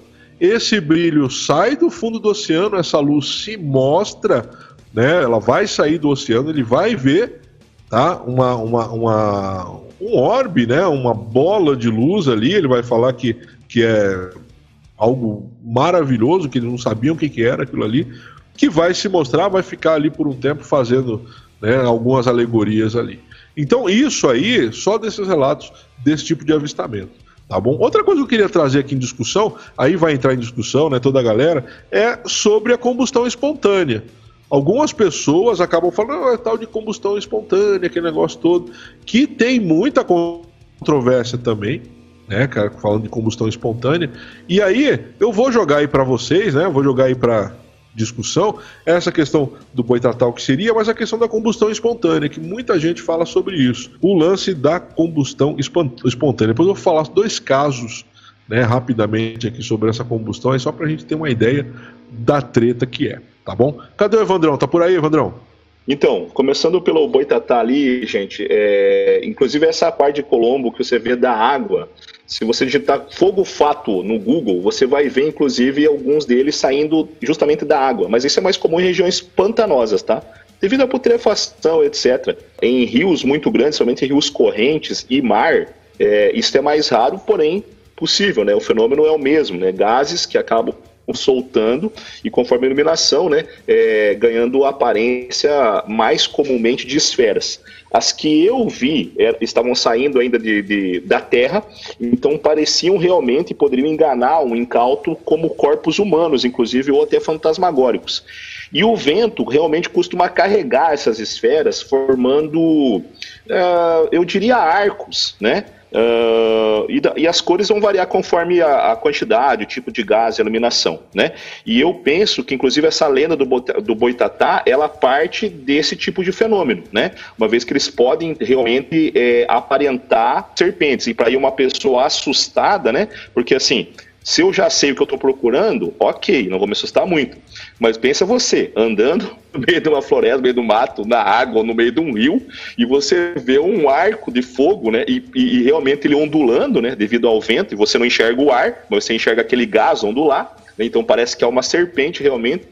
Esse brilho sai do fundo do oceano, essa luz se mostra, né? Ela vai sair do oceano, ele vai ver, tá? Um orbe, né? Uma bola de luz ali. Ele vai falar que é algo maravilhoso, que eles não sabiam o que era aquilo ali, que vai se mostrar, vai ficar ali por um tempo fazendo, né, algumas alegorias ali. Então isso aí, só desses relatos desse tipo de avistamento, tá bom? Outra coisa que eu queria trazer aqui em discussão, aí vai entrar em discussão, né, toda a galera, é sobre a combustão espontânea. Algumas pessoas acabam falando, é tal de combustão espontânea, aquele negócio todo, que tem muita controvérsia também, né, cara, falando de combustão espontânea. E aí, eu vou jogar aí para vocês, né, vou jogar aí para discussão essa questão do boitatá, o que seria, mas a questão da combustão espontânea, que muita gente fala sobre isso. O lance da combustão espontânea. Depois eu vou falar 2 casos, né, rapidamente aqui sobre essa combustão, é só pra gente ter uma ideia da treta que é, tá bom? Cadê o Evandrão? Tá por aí, Evandrão? Então, começando pelo boitatá ali, gente, inclusive essa parte de Colombo que você vê da água, se você digitar fogo fato no Google, você vai ver, inclusive, alguns deles saindo justamente da água. Mas isso é mais comum em regiões pantanosas, tá? Devido à putrefação, etc. Em rios muito grandes, somente em rios correntes e mar, isso é mais raro, porém possível, né? O fenômeno é o mesmo, né? Gases que acabam soltando e conforme a iluminação, né, ganhando aparência mais comumente de esferas. As que eu vi estavam saindo ainda da Terra, então pareciam realmente, poderiam enganar um incauto como corpos humanos, inclusive, ou até fantasmagóricos. E o vento realmente costuma carregar essas esferas, formando, eu diria, arcos, né? E as cores vão variar conforme a quantidade, o tipo de gás e a iluminação, né? E eu penso que, inclusive, essa lenda do boitatá, ela parte desse tipo de fenômeno, né? Uma vez que eles podem realmente aparentar serpentes. E para ir uma pessoa assustada, né? Porque, assim, se eu já sei o que eu estou procurando, ok, não vou me assustar muito. Mas pensa você, andando no meio de uma floresta, no meio do mato, na água, ou no meio de um rio, e você vê um arco de fogo, né? E realmente ele ondulando, né? Devido ao vento, e você não enxerga o ar, mas você enxerga aquele gás ondular, né? Então parece que é uma serpente realmente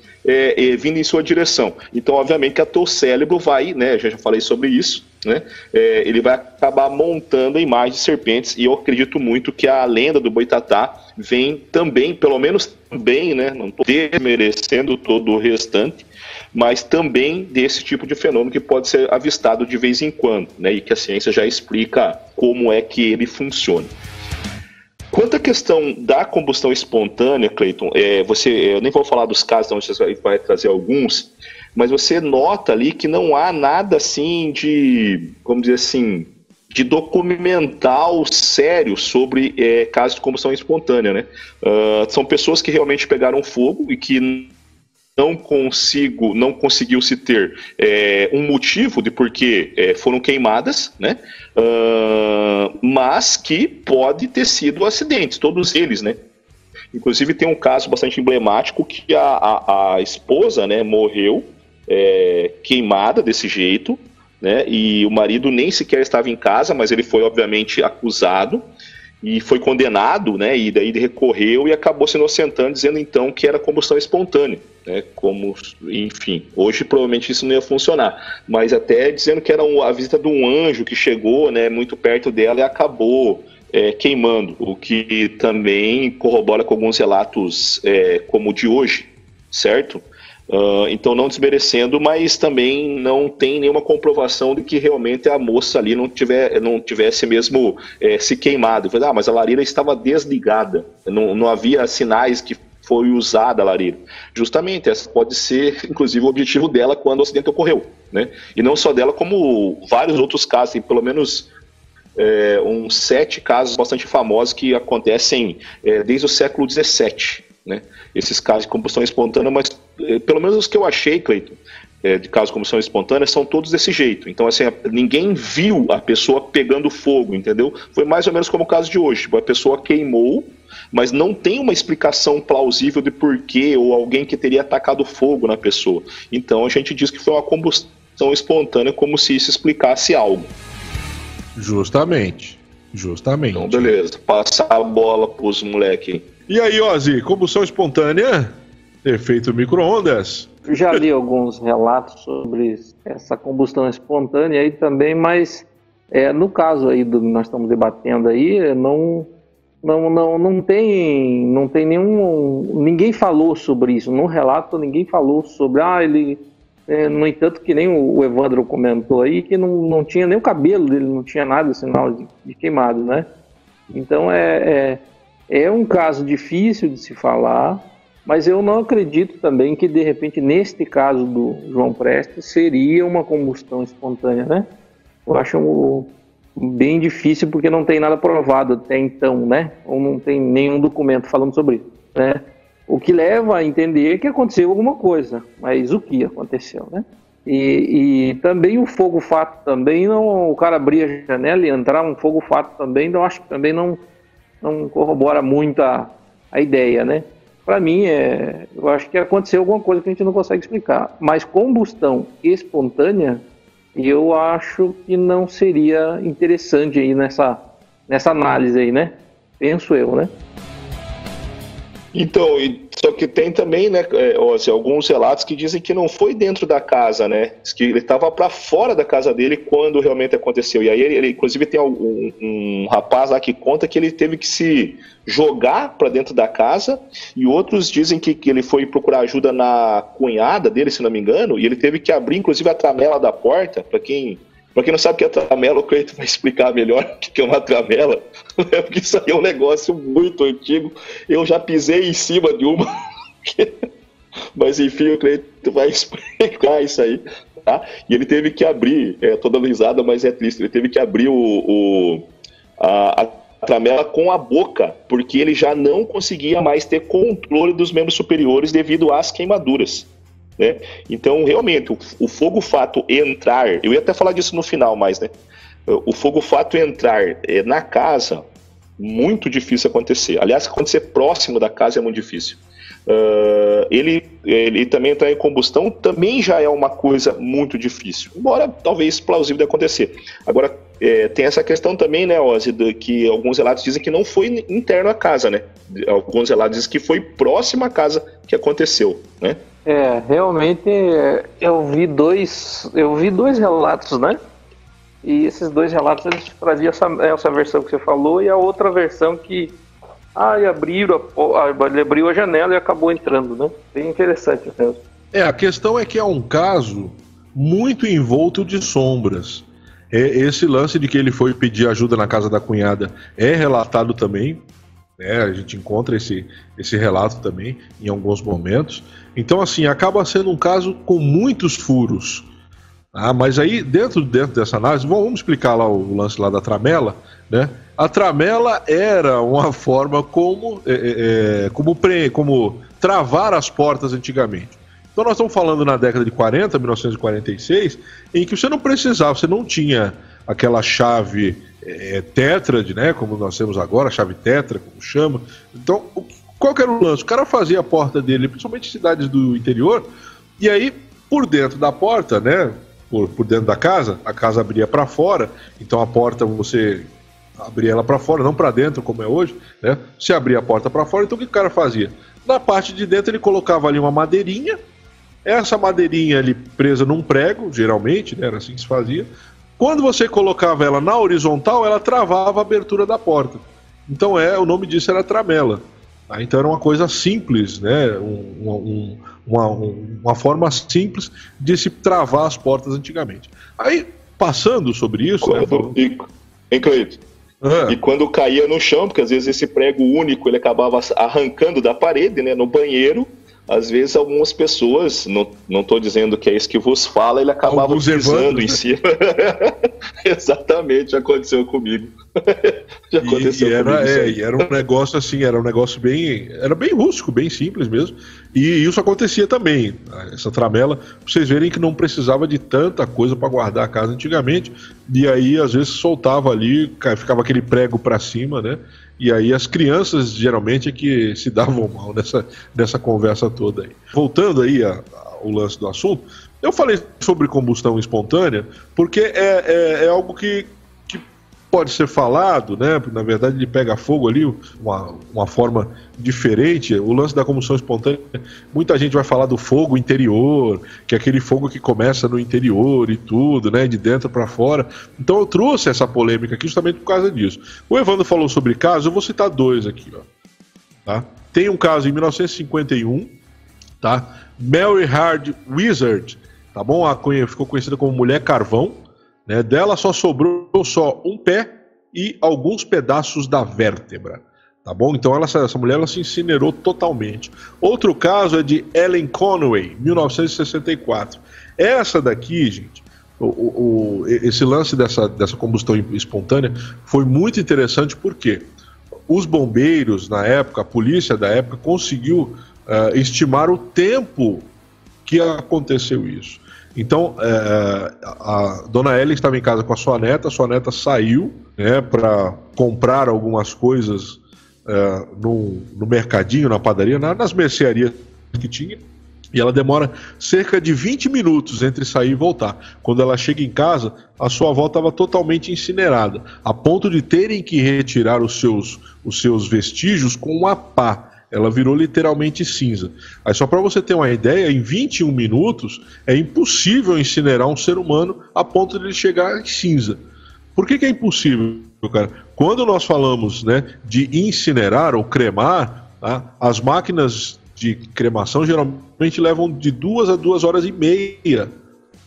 vindo em sua direção. Então, obviamente, que o teu cérebro vai, né? Já falei sobre isso, né? Ele vai acabar montando a imagem de serpentes, e eu acredito muito que a lenda do boitatá vem também, pelo menos também, né? Não estou desmerecendo todo o restante, mas também desse tipo de fenômeno que pode ser avistado de vez em quando, né? E que a ciência já explica como é que ele funciona. Quanto à questão da combustão espontânea, Cleiton, eu nem vou falar dos casos, então você vai trazer alguns, mas você nota ali que não há nada assim de, vamos dizer assim, de documental sério sobre casos de combustão espontânea, né? São pessoas que realmente pegaram fogo e que não conseguiu se ter um motivo de por que foram queimadas, né? Mas que pode ter sido acidentes, todos eles, né? Inclusive tem um caso bastante emblemático que a esposa, né, morreu queimada desse jeito, né? E o marido nem sequer estava em casa, mas ele foi obviamente acusado e foi condenado, né? E daí ele recorreu e acabou se inocentando, dizendo então que era combustão espontânea, né? Como, enfim, hoje provavelmente isso não ia funcionar, mas até dizendo que era a visita de um anjo que chegou, né, muito perto dela e acabou queimando, o que também corrobora com alguns relatos como o de hoje, certo? Então, não desmerecendo, mas também não tem nenhuma comprovação de que realmente a moça ali não tivesse mesmo se queimado. Mas a lareira estava desligada, não havia sinais que foi usada a lareira? Justamente, essa pode ser, inclusive, o objetivo dela quando o acidente ocorreu, né? E não só dela, como vários outros casos, tem pelo menos uns 7 casos bastante famosos que acontecem desde o século XVII, né? Esses casos de combustão espontânea, mas pelo menos os que eu achei, Cleiton, de casos de combustão espontânea, são todos desse jeito. Então, assim, ninguém viu a pessoa pegando fogo, entendeu? Foi mais ou menos como o caso de hoje. A pessoa queimou, mas não tem uma explicação plausível de porquê ou alguém que teria atacado fogo na pessoa. Então, a gente diz que foi uma combustão espontânea, como se isso explicasse algo. Justamente. Então, beleza. Passar a bola pros moleques. E aí, Ozzy, combustão espontânea? Efeito micro-ondas? Já li alguns relatos sobre essa combustão espontânea aí também, mas no caso aí do que nós estamos debatendo aí, não tem nenhum... Ninguém falou sobre isso. No relato, ninguém falou sobre... no entanto, que nem o Evandro comentou aí, que não tinha nem o cabelo dele, não tinha nada, sinal de queimado, né? Então, é um caso difícil de se falar, mas eu não acredito também que, de repente, neste caso do João Prestes, seria uma combustão espontânea, né? Eu acho bem difícil, porque não tem nada provado até então, né? Ou não tem nenhum documento falando sobre isso, né? O que leva a entender que aconteceu alguma coisa, mas o que aconteceu, né? E também o fogo-fato também, o cara abrir a janela e entrar um fogo-fato também, eu acho que também não corrobora muito a ideia, né? Para mim, eu acho que aconteceu alguma coisa que a gente não consegue explicar. Mas combustão espontânea, eu acho que não seria interessante aí nessa análise aí, né? Penso eu, né? Então, só que tem também, né, alguns relatos que dizem que não foi dentro da casa, né? Diz que ele estava para fora da casa dele quando realmente aconteceu. E aí, ele inclusive, tem um rapaz lá que conta que ele teve que se jogar para dentro da casa, e outros dizem que ele foi procurar ajuda na cunhada dele, se não me engano, e ele teve que abrir, inclusive, a tramela da porta. Para quem não sabe o que é tramela, o Cleiton vai explicar melhor o que é uma tramela, porque isso aí é um negócio muito antigo. Eu já pisei em cima de uma, mas enfim, o Cleiton vai explicar isso aí, tá? E ele teve que abrir, tô dando risada, mas é triste, ele teve que abrir a tramela com a boca, porque ele já não conseguia mais ter controle dos membros superiores devido às queimaduras, né? Então, realmente, o fogo-fato entrar, eu ia até falar disso no final, mas, né, o fogo-fato entrar na casa, muito difícil acontecer. Aliás, acontecer próximo da casa é muito difícil. Ele também entrar em combustão também já é uma coisa muito difícil, embora talvez plausível de acontecer. Agora, tem essa questão também, né, Ozzy, que alguns relatos dizem que não foi interno à casa, né? Alguns relatos dizem que foi próximo à casa que aconteceu, né? Realmente eu vi dois relatos, né? E esses dois relatos eles traziam essa versão que você falou e a outra versão que ele abriu a janela e acabou entrando, né? Bem interessante mesmo. A questão é que é um caso muito envolto de sombras. Esse lance de que ele foi pedir ajuda na casa da cunhada é relatado também, né? A gente encontra esse relato também em alguns momentos. Então, assim, acaba sendo um caso com muitos furos. Mas aí, dentro dessa análise, vamos explicar lá o lance lá da tramela, né? A tramela era uma forma como travar as portas antigamente. Então nós estamos falando na década de 40, 1946, em que você não precisava, você não tinha aquela chave tétrade, né, como nós temos agora, a chave tetra, como chama. Então, qual que era o lance? O cara fazia a porta dele, principalmente em cidades do interior, e aí, por dentro da porta, né, por dentro da casa, a casa abria para fora, então a porta você abria ela para fora, não para dentro como é hoje, né? Você abria a porta para fora, então o que o cara fazia? Na parte de dentro ele colocava ali uma madeirinha, essa madeirinha ali presa num prego, geralmente, né? Era assim que se fazia. Quando você colocava ela na horizontal, ela travava a abertura da porta. Então o nome disso era tramela. Então era uma coisa simples, né? Uma forma simples de se travar as portas antigamente. Aí, passando sobre isso... Hein, Cleiton? E quando caía no chão, porque às vezes esse prego único ele acabava arrancando da parede, né, no banheiro, às vezes algumas pessoas, não estou dizendo que é isso que vos fala, ele acabava pisando em cima. Exatamente, já aconteceu comigo. Já aconteceu comigo. E era um negócio assim, era bem rústico, bem simples mesmo. E isso acontecia também, essa tramela, pra vocês verem que não precisava de tanta coisa para guardar a casa antigamente. E aí, às vezes, soltava ali, ficava aquele prego para cima, né? E aí as crianças geralmente é que se davam mal nessa conversa toda aí. Voltando aí ao lance do assunto, eu falei sobre combustão espontânea porque é algo que pode ser falado, né? Na verdade ele pega fogo ali, uma forma diferente. O lance da combustão espontânea, muita gente vai falar do fogo interior, que é aquele fogo que começa no interior e tudo, né? De dentro para fora. Então eu trouxe essa polêmica aqui justamente por causa disso. O Evandro falou sobre casos, eu vou citar dois aqui, ó. Tá? Tem um caso em 1951, tá? Mary Hard Wizard, tá bom? Ficou conhecida como Mulher Carvão. Né, dela só sobrou um pé e alguns pedaços da vértebra, tá bom? Então essa mulher ela se incinerou totalmente. Outro caso é de Ellen Conway, 1964. Essa daqui, gente, esse lance dessa combustão espontânea foi muito interessante porque os bombeiros na época, a polícia da época conseguiu estimar o tempo que aconteceu isso. Então, a dona Ellen estava em casa com a sua neta saiu, né, para comprar algumas coisas no mercadinho, na padaria, nas mercearias que tinha, e ela demora cerca de 20 minutos entre sair e voltar. Quando ela chega em casa, a sua avó estava totalmente incinerada, a ponto de terem que retirar os seus vestígios com uma pá. Ela virou literalmente cinza. Aí só para você ter uma ideia, em 21 minutos é impossível incinerar um ser humano a ponto de ele chegar em cinza. Por que é impossível, cara? Quando nós falamos, né, de incinerar ou cremar, tá, as máquinas de cremação geralmente levam de 2 a 2 horas e meia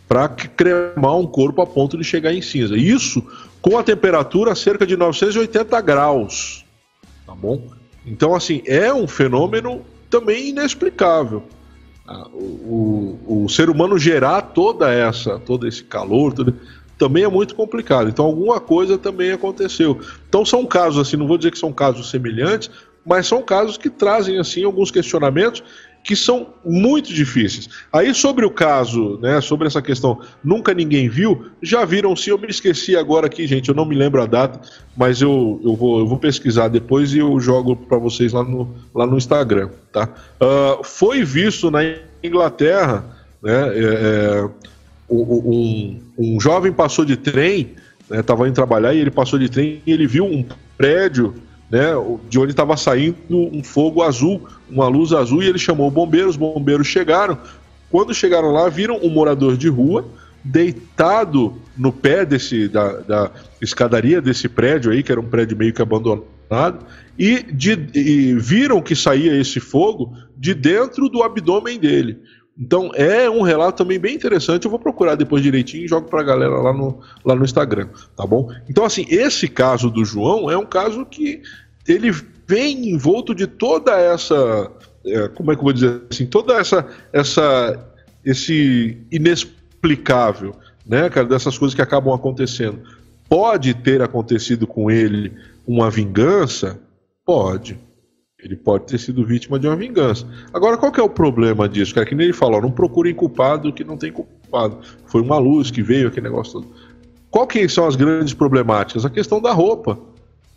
para cremar um corpo a ponto de chegar em cinza. Isso com a temperatura cerca de 980 graus. Tá bom? Então, assim, é um fenômeno também inexplicável. O ser humano gerar todo esse calor, também é muito complicado. Então, alguma coisa também aconteceu. Então, são casos, assim, não vou dizer que são casos semelhantes, mas são casos que trazem, assim, alguns questionamentos que são muito difíceis. Aí, sobre o caso, né, sobre essa questão, nunca ninguém viu, já viram sim, eu me esqueci agora aqui, gente, eu não me lembro a data, mas eu vou pesquisar depois e eu jogo para vocês lá no Instagram, tá? Foi visto na Inglaterra, né, um jovem passou de trem, estava indo trabalhar e ele passou de trem e ele viu um prédio, né, de onde estava saindo um fogo azul, uma luz azul, e ele chamou os bombeiros chegaram. Quando chegaram lá, viram um morador de rua deitado no pé da escadaria desse prédio aí, que era um prédio meio que abandonado, e viram que saía esse fogo de dentro do abdômen dele. Então é um relato também bem interessante, eu vou procurar depois direitinho e jogo pra galera lá no Instagram, tá bom? Então, assim, esse caso do João é um caso que ele vem envolto de toda essa, como é que eu vou dizer assim, toda esse inexplicável, né, cara, dessas coisas que acabam acontecendo. Pode ter acontecido com ele uma vingança? Pode. Ele pode ter sido vítima de uma vingança. Agora, qual que é o problema disso? Cara, que nem ele falou, não procurem culpado que não tem culpado. Foi uma luz que veio, aquele negócio todo. Qual que são as grandes problemáticas? A questão da roupa.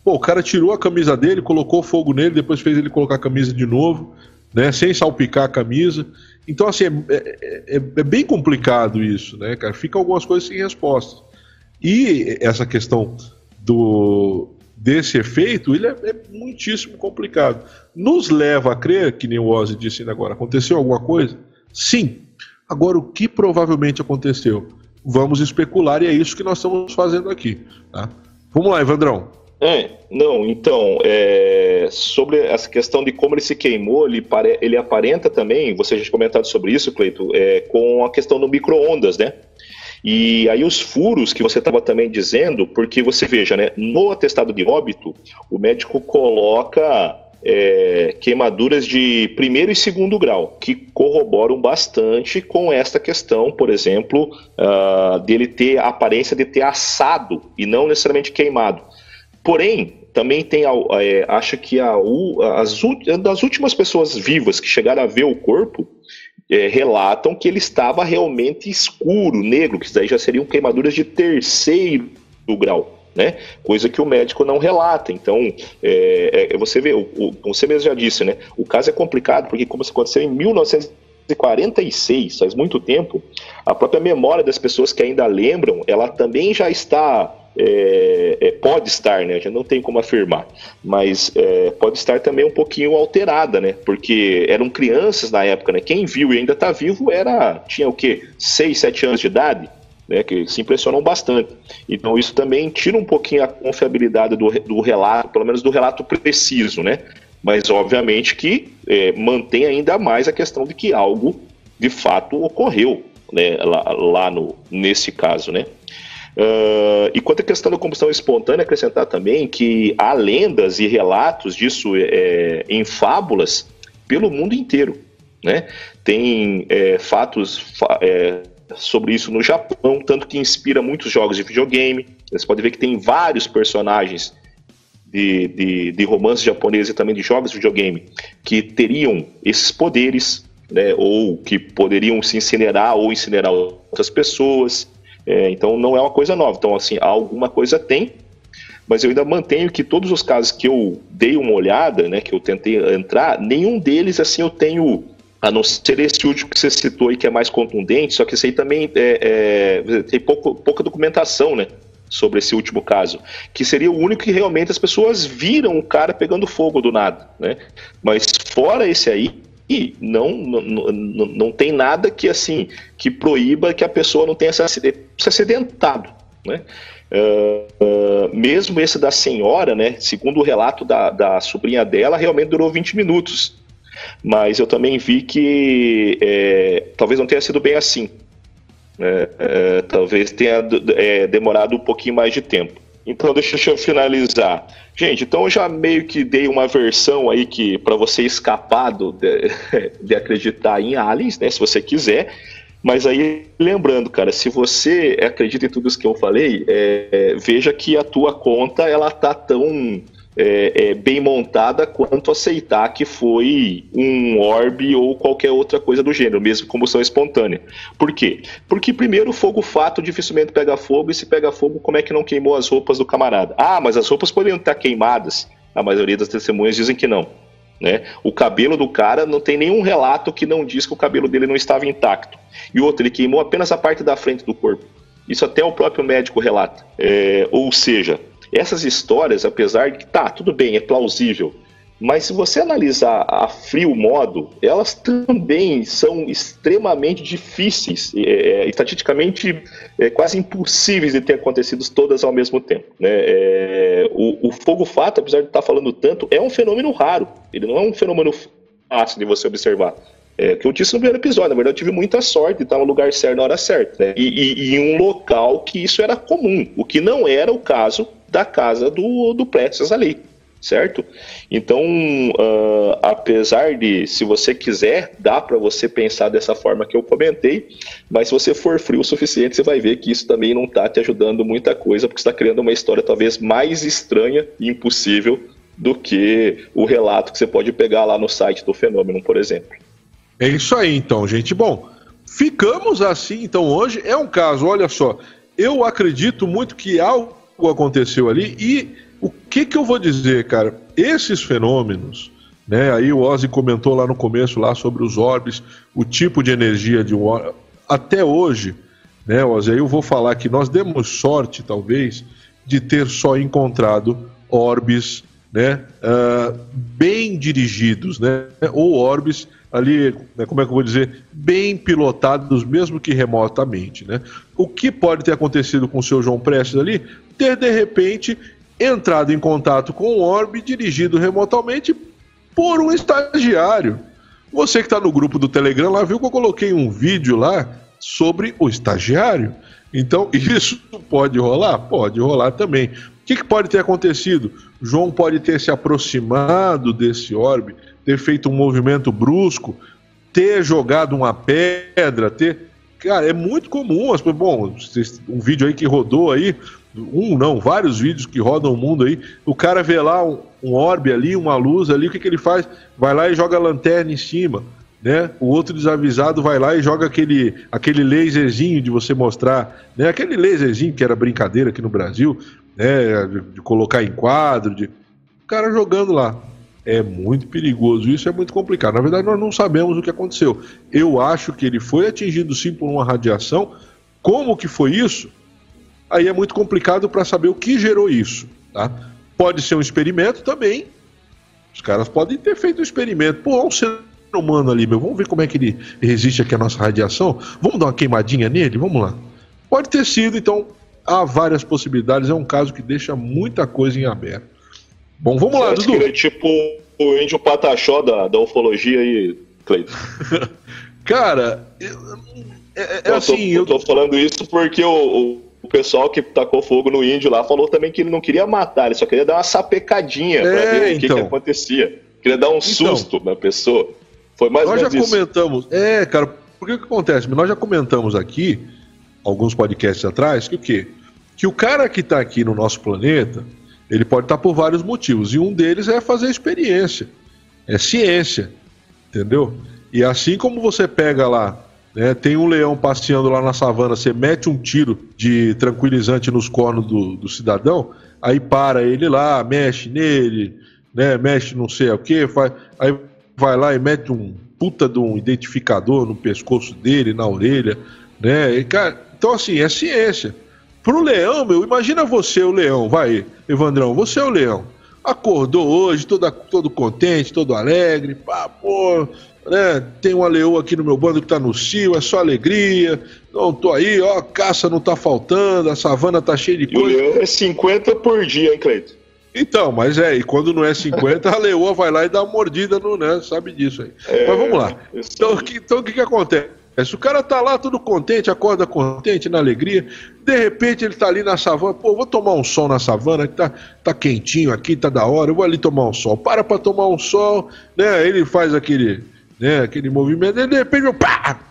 Pô, o cara tirou a camisa dele, colocou fogo nele, depois fez ele colocar a camisa de novo, né, sem salpicar a camisa. Então, assim, é bem complicado isso, né, cara? Ficam algumas coisas sem resposta. E essa questão desse efeito, ele é muitíssimo complicado. Nos leva a crer, que nem o Ozzy disse ainda agora, aconteceu alguma coisa? Sim. Agora, o que provavelmente aconteceu? Vamos especular e é isso que nós estamos fazendo aqui, tá? Vamos lá, Evandrão. Sobre essa questão de como ele se queimou, ele aparenta também, você já tinha comentado sobre isso, Cleito, com a questão do micro-ondas, né? E aí os furos que você estava também dizendo, porque você veja, né, no atestado de óbito, o médico coloca queimaduras de 1º e 2º grau, que corroboram bastante com esta questão, por exemplo, dele ter a aparência de ter assado e não necessariamente queimado. Porém, também tem, acho que das últimas pessoas vivas que chegaram a ver o corpo, relatam que ele estava realmente escuro, negro, que daí já seriam queimaduras de 3º grau. Né? Coisa que o médico não relata. Então, você vê, você mesmo já disse, né? O caso é complicado porque, como isso aconteceu em 1946, faz muito tempo, a própria memória das pessoas que ainda lembram, ela também já está, pode estar, né? A gente não tem como afirmar, mas pode estar também um pouquinho alterada, né? Porque eram crianças na época, né? Quem viu e ainda está vivo tinha o quê? 6, 7 anos de idade, né, que se impressionam bastante. Então isso também tira um pouquinho a confiabilidade do relato, pelo menos do relato preciso, né? Mas obviamente que mantém ainda mais a questão de que algo de fato ocorreu, né, nesse caso, né? E quanto à questão da combustão espontânea, acrescentar também que há lendas e relatos disso em fábulas pelo mundo inteiro, né? Tem fatos sobre isso no Japão, tanto que inspira muitos jogos de videogame. Você pode ver que tem vários personagens de romances japoneses e também de jogos de videogame que teriam esses poderes, né, ou que poderiam se incinerar ou incinerar outras pessoas. Então não é uma coisa nova. Então, assim, alguma coisa tem, mas eu ainda mantenho que todos os casos que eu dei uma olhada, né, que eu tentei entrar, nenhum deles, assim, eu tenho, a não ser esse último que você citou aí, que é mais contundente, só que esse aí também tem pouca documentação, né, sobre esse último caso, que seria o único que realmente as pessoas viram o cara pegando fogo do nada, né? Mas fora esse aí, não tem nada que, assim, que proíba que a pessoa não tenha se acidentado, né? Mesmo esse da senhora, né, segundo o relato da sobrinha dela, realmente durou 20 minutos. Mas eu também vi que talvez não tenha sido bem assim. Talvez tenha demorado um pouquinho mais de tempo. Então deixa eu finalizar. Gente, então eu já meio que dei uma versão aí que para você escapar de acreditar em aliens, né, se você quiser. Mas aí, lembrando, cara, se você acredita em tudo isso que eu falei, veja que a tua conta, ela tá tão bem montada quanto aceitar que foi um orbe ou qualquer outra coisa do gênero, mesmo combustão espontânea. Por quê? Porque primeiro o fogo fato dificilmente pega fogo, e se pega fogo, como é que não queimou as roupas do camarada? Ah, mas as roupas poderiam estar queimadas. A maioria das testemunhas dizem que não, né? O cabelo do cara, não tem nenhum relato que não diz que o cabelo dele não estava intacto. E outro, ele queimou apenas a parte da frente do corpo. Isso até o próprio médico relata. Ou seja, essas histórias, apesar de que tudo bem, é plausível, mas se você analisar a frio modo, elas também são extremamente difíceis, estatisticamente quase impossíveis de ter acontecido todas ao mesmo tempo, né? O fogo fato, apesar de estar falando tanto, é um fenômeno raro, ele não é um fenômeno fácil de você observar. Que eu disse no primeiro episódio, na verdade eu tive muita sorte de estar no lugar certo na hora certa, né? E em um local que isso era comum, o que não era o caso da casa do Prestes ali, certo? Então, apesar de, se você quiser, dá para você pensar dessa forma que eu comentei, mas se você for frio o suficiente, você vai ver que isso também não está te ajudando muita coisa, porque você está criando uma história talvez mais estranha e impossível do que o relato que você pode pegar lá no site do fenômeno, por exemplo. É isso aí, então, gente. Bom, ficamos assim, então, hoje. É um caso, olha só, eu acredito muito que algo aconteceu ali, e o que eu vou dizer, cara? Esses fenômenos, né? Aí o Ozzy comentou lá no começo lá sobre os orbes, o tipo de energia de um orbe. Até hoje, né, Ozzy, aí eu vou falar que nós demos sorte, talvez, de ter só encontrado orbes, né, bem dirigidos, né? Ou orbes ali, né, como é que eu vou dizer, bem pilotados, mesmo que remotamente, né? O que pode ter acontecido com o seu João Prestes ali? Ter, de repente, entrado em contato com o orbe dirigido remotamente por um estagiário. Você que está no grupo do Telegram lá, viu que eu coloquei um vídeo lá sobre o estagiário. Então, isso pode rolar? Pode rolar também. O que pode ter acontecido? João pode ter se aproximado desse orbe, ter feito um movimento brusco, ter jogado uma pedra, Cara, é muito comum. Bom, um vídeo aí que rodou aí, vários vídeos que rodam o mundo aí, o cara vê lá um orbe ali, uma luz ali, o que ele faz? Vai lá e joga a lanterna em cima, né? O outro desavisado vai lá e joga aquele laserzinho de você mostrar, né? Aquele laserzinho que era brincadeira aqui no Brasil, né? De colocar em quadro, o cara jogando lá. É muito perigoso, isso é muito complicado. Na verdade, nós não sabemos o que aconteceu. Eu acho que ele foi atingido sim por uma radiação. Como que foi isso? Aí é muito complicado para saber o que gerou isso, tá? Pode ser um experimento também. Os caras podem ter feito um experimento. Pô, um ser humano ali, vamos ver como é que ele resiste aqui à nossa radiação. Vamos dar uma queimadinha nele? Vamos lá. Pode ter sido, então, há várias possibilidades. É um caso que deixa muita coisa em aberto. Bom, vamos lá, Dudu. Ele é tipo o índio pataxó da ufologia aí, Cleiton. Cara, eu tô falando isso porque o pessoal que tacou fogo no índio lá falou também que ele não queria matar, ele só queria dar uma sapecadinha pra ver o que acontecia. Queria dar um susto na pessoa. Foi mais ou menos isso. Nós já comentamos. Cara, por que acontece? Nós já comentamos aqui, alguns podcasts atrás, que o quê? Que o cara que tá aqui no nosso planeta, ele pode estar por vários motivos, e um deles é fazer experiência, é ciência, entendeu? E assim como você pega lá, né, tem um leão passeando lá na savana, você mete um tiro de tranquilizante nos cornos do cidadão, aí para ele lá, mexe nele, né, mexe não sei o que, aí vai lá e mete um puta de um identificador no pescoço dele, na orelha, né? E, cara, então assim, é ciência. Pro leão, imagina você, o leão, vai, Evandrão, você é o leão. Acordou hoje, todo contente, todo alegre, né? Tem uma leoa aqui no meu bando que tá no cio, é só alegria. Não, tô aí, ó, a caça não tá faltando, a savana tá cheia de coisa. E o leão é 50 por dia, hein, Cleiton? Então, mas e quando não é 50, a leoa vai lá e dá uma mordida, né? Sabe disso aí. Mas vamos lá. Então, o que acontece? Se o cara tá lá todo contente, acorda contente, na alegria, de repente ele tá ali na savana, vou tomar um sol na savana, que tá quentinho aqui, tá da hora, eu vou ali tomar um sol. Para pra tomar um sol, né? Ele faz aquele movimento, e de repente,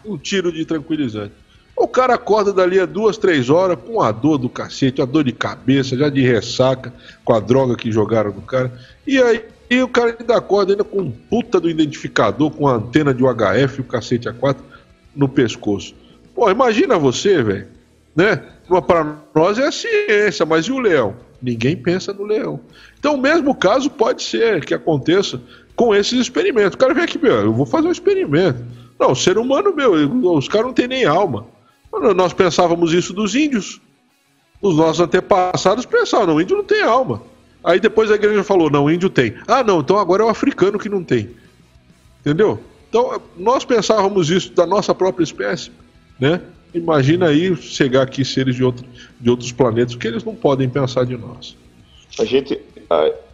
um tiro de tranquilizante. O cara acorda dali a 2, 3 horas com a dor do cacete, a dor de cabeça, já de ressaca, com a droga que jogaram no cara. E aí o cara ainda acorda ainda com um puta do identificador, com a antena de UHF, o cacete A4, no pescoço. Pô, imagina você, velho, né? Para nós é a ciência, mas e o leão? Ninguém pensa no leão. Então o mesmo caso pode ser que aconteça com esses experimentos. O cara vem aqui, eu vou fazer um experimento. Não, o ser humano, os caras não têm nem alma. Nós pensávamos isso dos índios. Os nossos antepassados pensavam, não, o índio não tem alma. Aí depois a igreja falou, não, o índio tem. Ah, não, então agora é o africano que não tem. Entendeu? Então, nós pensávamos isso da nossa própria espécie, né? Imagina aí chegar aqui seres de outros planetas, que eles não podem pensar de nós.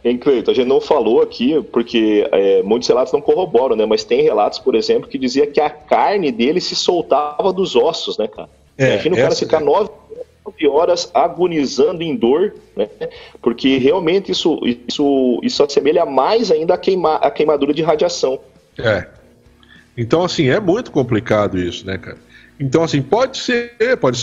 Hein, Cleiton, a gente não falou aqui, porque muitos relatos não corroboram, né? Mas tem relatos, por exemplo, que dizia que a carne dele se soltava dos ossos, né, cara? Imagina o cara ficar 9 horas agonizando em dor, né? Porque realmente isso assemelha mais ainda a queimadura de radiação. Então, assim, é muito complicado isso, né, cara? Então, assim, pode ser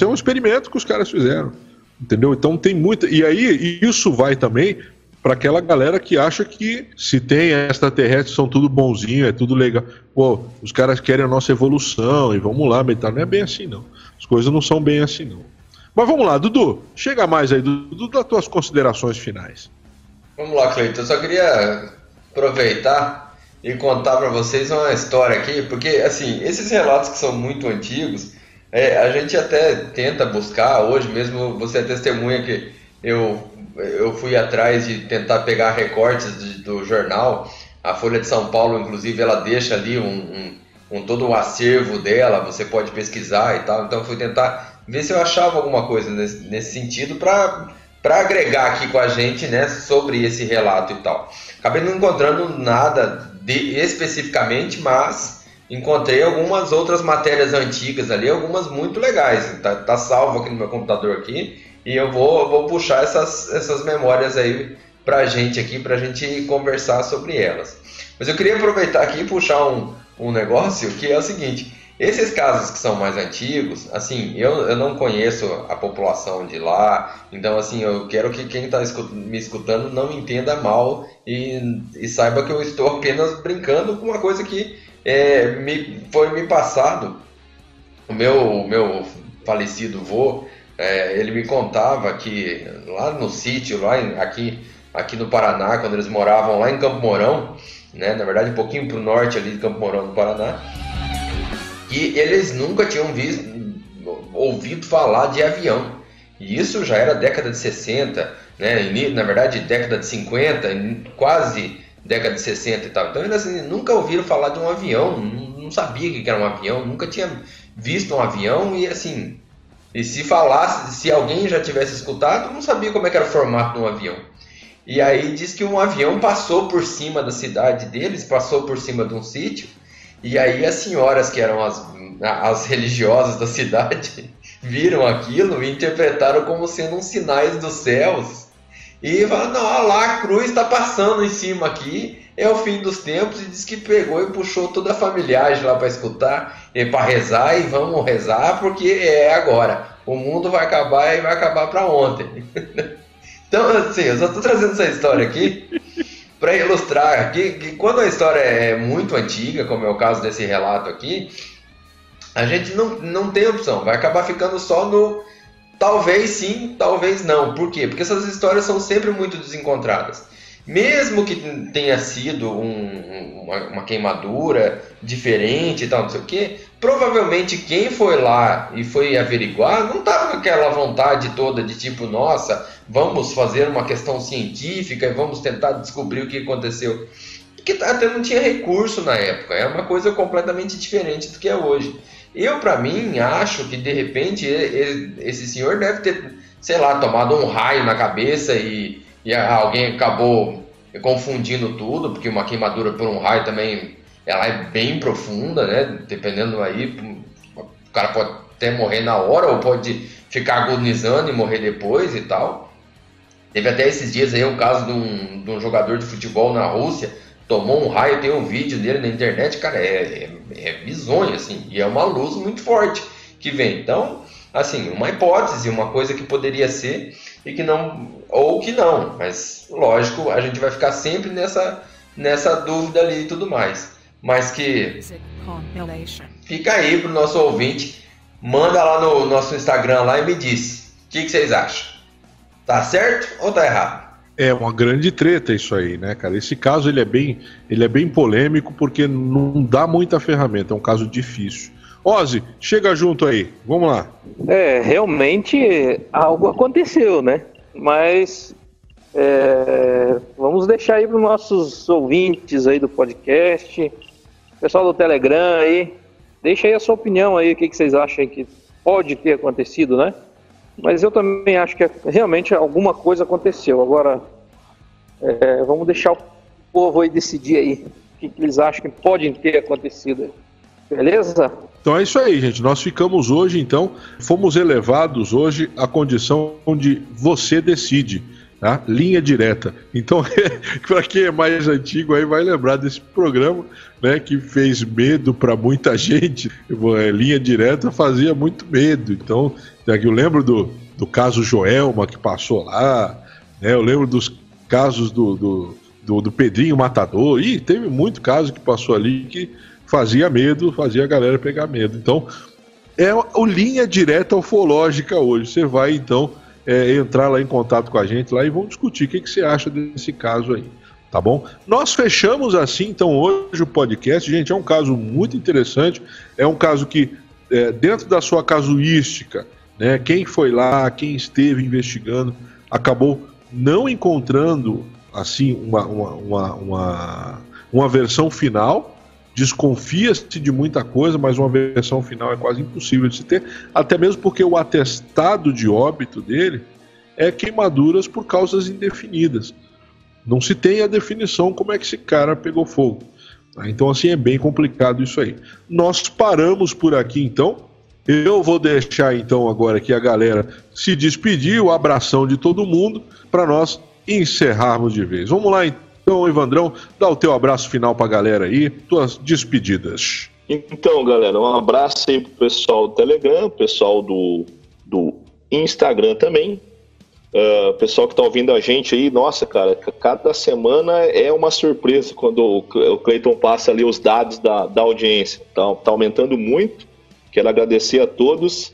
um experimento que os caras fizeram, entendeu? Então tem muita... E aí, isso vai também para aquela galera que acha que se tem extraterrestres são tudo bonzinho, é tudo legal. Pô, os caras querem a nossa evolução e vamos lá, não é bem assim, não. As coisas não são bem assim, não. Mas vamos lá, Dudu, chega mais aí, Dudu, das tuas considerações finais. Vamos lá, Cleiton, eu só queria aproveitar e contar para vocês uma história aqui, porque, assim, esses relatos que são muito antigos, a gente até tenta buscar, hoje mesmo você é testemunha que eu fui atrás de tentar pegar recortes do jornal, a Folha de São Paulo, inclusive, ela deixa ali todo um acervo dela, você pode pesquisar e tal, então eu fui tentar ver se eu achava alguma coisa nesse sentido para agregar aqui com a gente, né, sobre esse relato e tal. Acabei não encontrando nada especificamente, mas encontrei algumas outras matérias antigas ali, algumas muito legais. Tá salvo aqui no meu computador aqui, e eu vou puxar essas memórias aí pra gente conversar sobre elas. Mas eu queria aproveitar aqui e puxar um negócio que é o seguinte: esses casos que são mais antigos, assim, eu não conheço a população de lá, então assim, eu quero que quem está me escutando não entenda mal e saiba que eu estou apenas brincando com uma coisa que foi me passado. O meu falecido vô, ele me contava que lá no sítio, aqui no Paraná, quando eles moravam lá em Campo Mourão, né, na verdade um pouquinho para o norte ali de Campo Mourão, no Paraná, e eles nunca tinham ouvido falar de avião. E isso já era década de 60, né? Na verdade década de 50, quase década de 60 e tal. Então eles assim, nunca ouviram falar de um avião, não sabia o que era um avião, nunca tinha visto um avião e assim... E se alguém já tivesse escutado, não sabia como é que era o formato de um avião. E aí diz que um avião passou por cima da cidade deles, passou por cima de um sítio, e aí as senhoras, que eram as religiosas da cidade, viram aquilo e interpretaram como sendo uns sinais dos céus. E falaram, não, olha lá, a cruz está passando em cima aqui, é o fim dos tempos, e diz que pegou e puxou toda a familiagem lá para escutar, e para rezar, e vamos rezar, porque é agora. O mundo vai acabar e vai acabar para ontem. Então, assim, eu só estou trazendo essa história aqui para ilustrar que quando a história é muito antiga, como é o caso desse relato aqui, a gente não tem opção, vai acabar ficando só no talvez sim, talvez não. Por quê? Porque essas histórias são sempre muito desencontradas. Mesmo que tenha sido uma queimadura diferente e tal, não sei o quê, provavelmente quem foi lá e foi averiguar não estava com aquela vontade toda de tipo, nossa, vamos fazer uma questão científica e vamos tentar descobrir o que aconteceu. Porque até não tinha recurso na época, é uma coisa completamente diferente do que é hoje. Eu, para mim, acho que de repente esse senhor deve ter, sei lá, tomado um raio na cabeça e alguém acabou confundindo tudo, porque uma queimadura por um raio também ela é bem profunda, né? Dependendo aí, o cara pode até morrer na hora ou pode ficar agonizando e morrer depois e tal. Teve até esses dias aí um caso de um jogador de futebol na Rússia, tomou um raio, tem um vídeo dele na internet, cara, é bizonho, assim, e é uma luz muito forte que vem. Então, assim, uma hipótese, uma coisa que poderia ser e que não, ou que não, mas lógico, a gente vai ficar sempre nessa dúvida ali e tudo mais. Mas que fica aí pro nosso ouvinte, manda lá no nosso Instagram lá e me diz, o que vocês acham? Tá certo ou tá errado? É uma grande treta isso aí, né, cara? Esse caso ele é bem polêmico porque não dá muita ferramenta, é um caso difícil. Ozzy, chega junto aí, vamos lá. Realmente algo aconteceu, né? Mas vamos deixar aí para os nossos ouvintes aí do podcast, pessoal do Telegram aí, deixa aí a sua opinião aí, o que vocês acham que pode ter acontecido, né? Mas eu também acho que realmente alguma coisa aconteceu. Agora, vamos deixar o povo aí decidir aí o que eles acham que pode ter acontecido. Beleza? Então é isso aí, gente. Nós ficamos hoje, então, fomos elevados hoje à condição onde você decide, tá? Linha direta. Então, para quem é mais antigo aí vai lembrar desse programa, né, que fez medo para muita gente. Linha direta fazia muito medo. Então, eu lembro do caso Joelma que passou lá, né? Eu lembro dos casos do Pedrinho Matador. E teve muito caso que passou ali que fazia medo, fazia a galera pegar medo. Então, é o Linha Direta Ufológica hoje. Você vai, então, entrar lá em contato com a gente lá e vamos discutir o que você acha desse caso aí, tá bom? Nós fechamos assim, então, hoje o podcast. Gente, é um caso muito interessante, é um caso que, dentro da sua casuística, né, quem foi lá, quem esteve investigando, acabou não encontrando, assim, uma versão final. Desconfia-se de muita coisa, mas uma versão final é quase impossível de se ter, até mesmo porque o atestado de óbito dele é queimaduras por causas indefinidas. Não se tem a definição como é que esse cara pegou fogo. Então, assim, é bem complicado isso aí. Nós paramos por aqui, então. Eu vou deixar, então, agora aqui a galera se despedir, o abração de todo mundo, para nós encerrarmos de vez. Vamos lá, então, Evandrão, dá o teu abraço final para a galera aí, tuas despedidas. Então, galera, um abraço aí pro pessoal do Telegram, pessoal do Instagram também. Pessoal que tá ouvindo a gente aí, nossa, cara, cada semana é uma surpresa quando o Cleiton passa ali os dados da audiência. Tá aumentando muito. Quero agradecer a todos.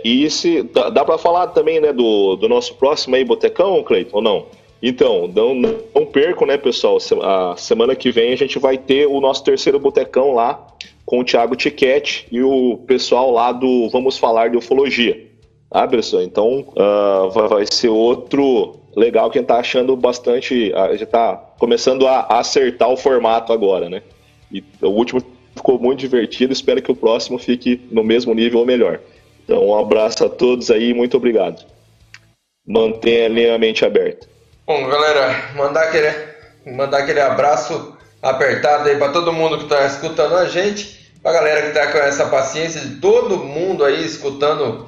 E se dá para falar também, né, do nosso próximo aí, Botecão, Cleiton, ou não? Então, não percam, né, pessoal? A semana que vem a gente vai ter o nosso terceiro Botecão lá com o Thiago Tiquete e o pessoal lá do Vamos Falar de Ufologia. Ah, pessoal, então vai ser outro legal que a gente tá achando bastante. A gente tá começando a acertar o formato agora, né? E o último ficou muito divertido, espero que o próximo fique no mesmo nível ou melhor. Então, um abraço a todos aí, muito obrigado. Mantenha a mente aberta. Bom, galera, mandar aquele abraço apertado aí para todo mundo que tá escutando a gente, pra galera que tá com essa paciência, de todo mundo aí escutando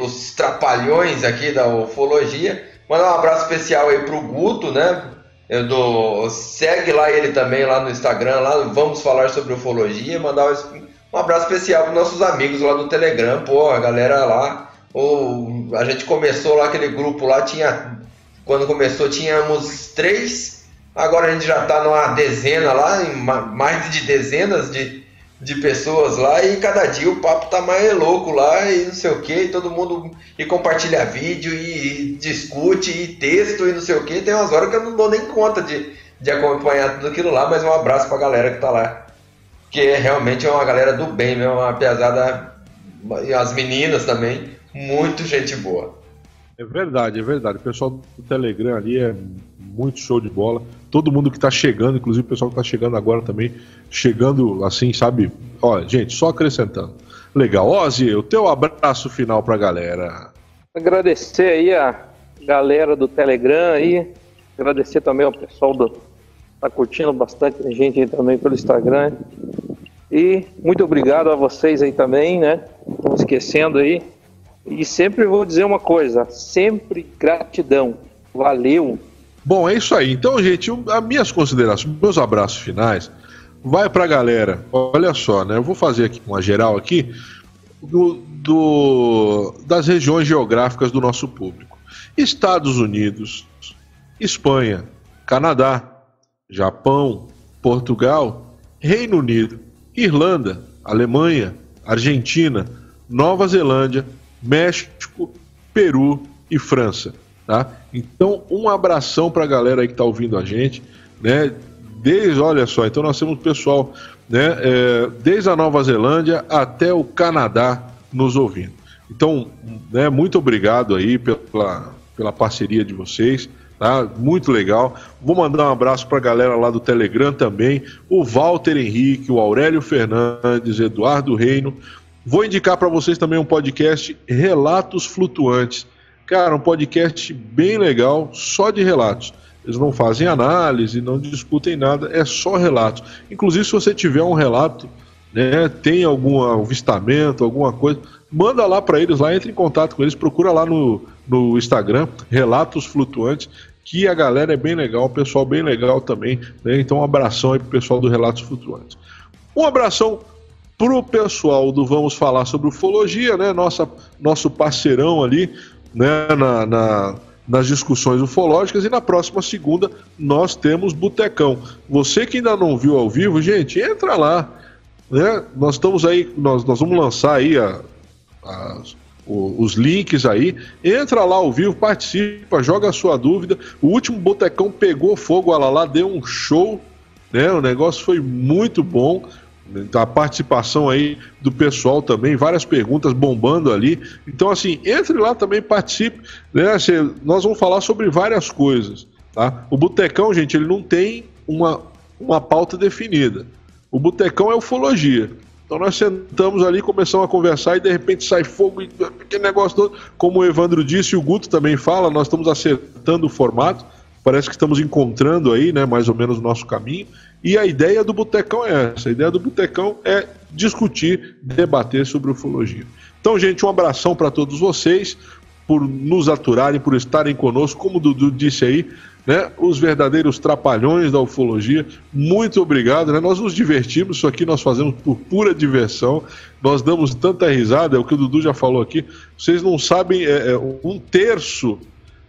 os trapalhões aqui da ufologia. Mandar um abraço especial aí pro Guto, né? Segue lá ele também lá no Instagram, lá Vamos Falar sobre Ufologia. Mandar um abraço especial para nossos amigos lá do Telegram, pô, a galera lá. A gente começou lá, aquele grupo lá, quando começou tínhamos 3, agora a gente já tá numa dezena lá, mais de dezenas de pessoas lá, e cada dia o papo tá mais louco lá, e não sei o que, todo mundo e compartilha vídeo, e discute, e texto, e não sei o que. Tem umas horas que eu não dou nem conta de acompanhar tudo aquilo lá, mas um abraço pra galera que tá lá, que realmente é uma galera do bem mesmo, uma piazada, e as meninas também, muito gente boa. É verdade. O pessoal do Telegram ali é muito show de bola. Todo mundo que tá chegando, inclusive o pessoal que tá chegando agora também, chegando assim, sabe? Olha, gente, só acrescentando. Legal. Ozzy, o teu abraço final pra galera. Agradecer aí a galera do Telegram aí. Agradecer também ao pessoal tá curtindo bastante gente aí também pelo Instagram. E muito obrigado a vocês aí também, né? Não esquecendo aí. E sempre vou dizer uma coisa, sempre gratidão. Valeu! Bom, é isso aí. Então, gente, as minhas considerações, meus abraços finais, vai pra galera. Olha só, né? Eu vou fazer aqui uma geral aqui das regiões geográficas do nosso público. Estados Unidos, Espanha, Canadá, Japão, Portugal, Reino Unido, Irlanda, Alemanha, Argentina, Nova Zelândia, México, Peru e França, tá? Então, um abração pra galera aí que tá ouvindo a gente, né? Olha só, então nós temos pessoal, né? Desde a Nova Zelândia até o Canadá nos ouvindo. Então, né? Muito obrigado aí pela parceria de vocês, tá? Muito legal. Vou mandar um abraço pra galera lá do Telegram também, o Walter Henrique, o Aurélio Fernandes, Eduardo Reino. Vou indicar para vocês também um podcast, Relatos Flutuantes. Cara, um podcast bem legal, só de relatos. Eles não fazem análise, não discutem nada, é só relatos. Inclusive, se você tiver um relato, né, tem algum avistamento, alguma coisa, manda lá para eles, lá, entre em contato com eles, procura lá no Instagram, Relatos Flutuantes, que a galera é bem legal, o pessoal bem legal também, né? Então um abração aí pro pessoal do Relatos Flutuantes. Um abração pro pessoal do Vamos Falar sobre Ufologia, né? Nosso parceirão ali, né? Nas discussões ufológicas, e na próxima segunda nós temos Botecão. Você que ainda não viu ao vivo, gente, entra lá, né? Nós estamos aí, nós vamos lançar aí os links aí, entra lá ao vivo, participa, joga a sua dúvida. O último Botecão pegou fogo, olha lá, deu um show, né? O negócio foi muito bom. A participação aí do pessoal também, várias perguntas bombando ali. Então, assim, entre lá também, participe, né? Nós vamos falar sobre várias coisas, tá? O Botecão, gente, ele não tem uma pauta definida. O Botecão é ufologia. Então nós sentamos ali, começamos a conversar e de repente sai fogo e aquele negócio todo. Como o Evandro disse e o Guto também fala, nós estamos acertando o formato, parece que estamos encontrando aí, né, mais ou menos o nosso caminho. E a ideia do Botecão é essa. A ideia do Botecão é discutir, debater sobre ufologia. Então, gente, um abração para todos vocês por nos aturarem, por estarem conosco. Como o Dudu disse aí, né, os verdadeiros trapalhões da ufologia. Muito obrigado, né? Nós nos divertimos, isso aqui nós fazemos por pura diversão. Nós damos tanta risada, é o que o Dudu já falou aqui. Vocês não sabem, 1/3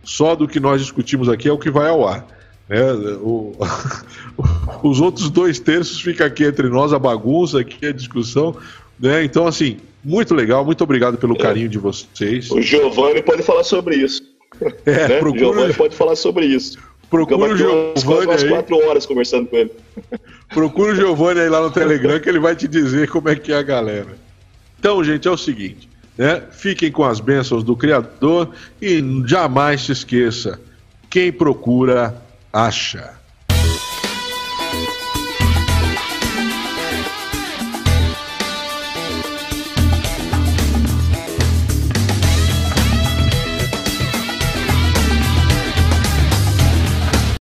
só do que nós discutimos aqui é o que vai ao ar. Os outros 2/3 ficam aqui entre nós, a bagunça, aqui a discussão, né? Então, assim, muito legal, muito obrigado pelo carinho de vocês. O Giovanni pode falar sobre isso. Né? O Giovanni pode falar sobre isso. Procura o Giovanni umas aí. 4 horas conversando com ele. Procura o Giovanni aí lá no Telegram que ele vai te dizer como é que é a galera. Então, gente, é o seguinte, né? Fiquem com as bênçãos do Criador e jamais se esqueça, quem procura, acha.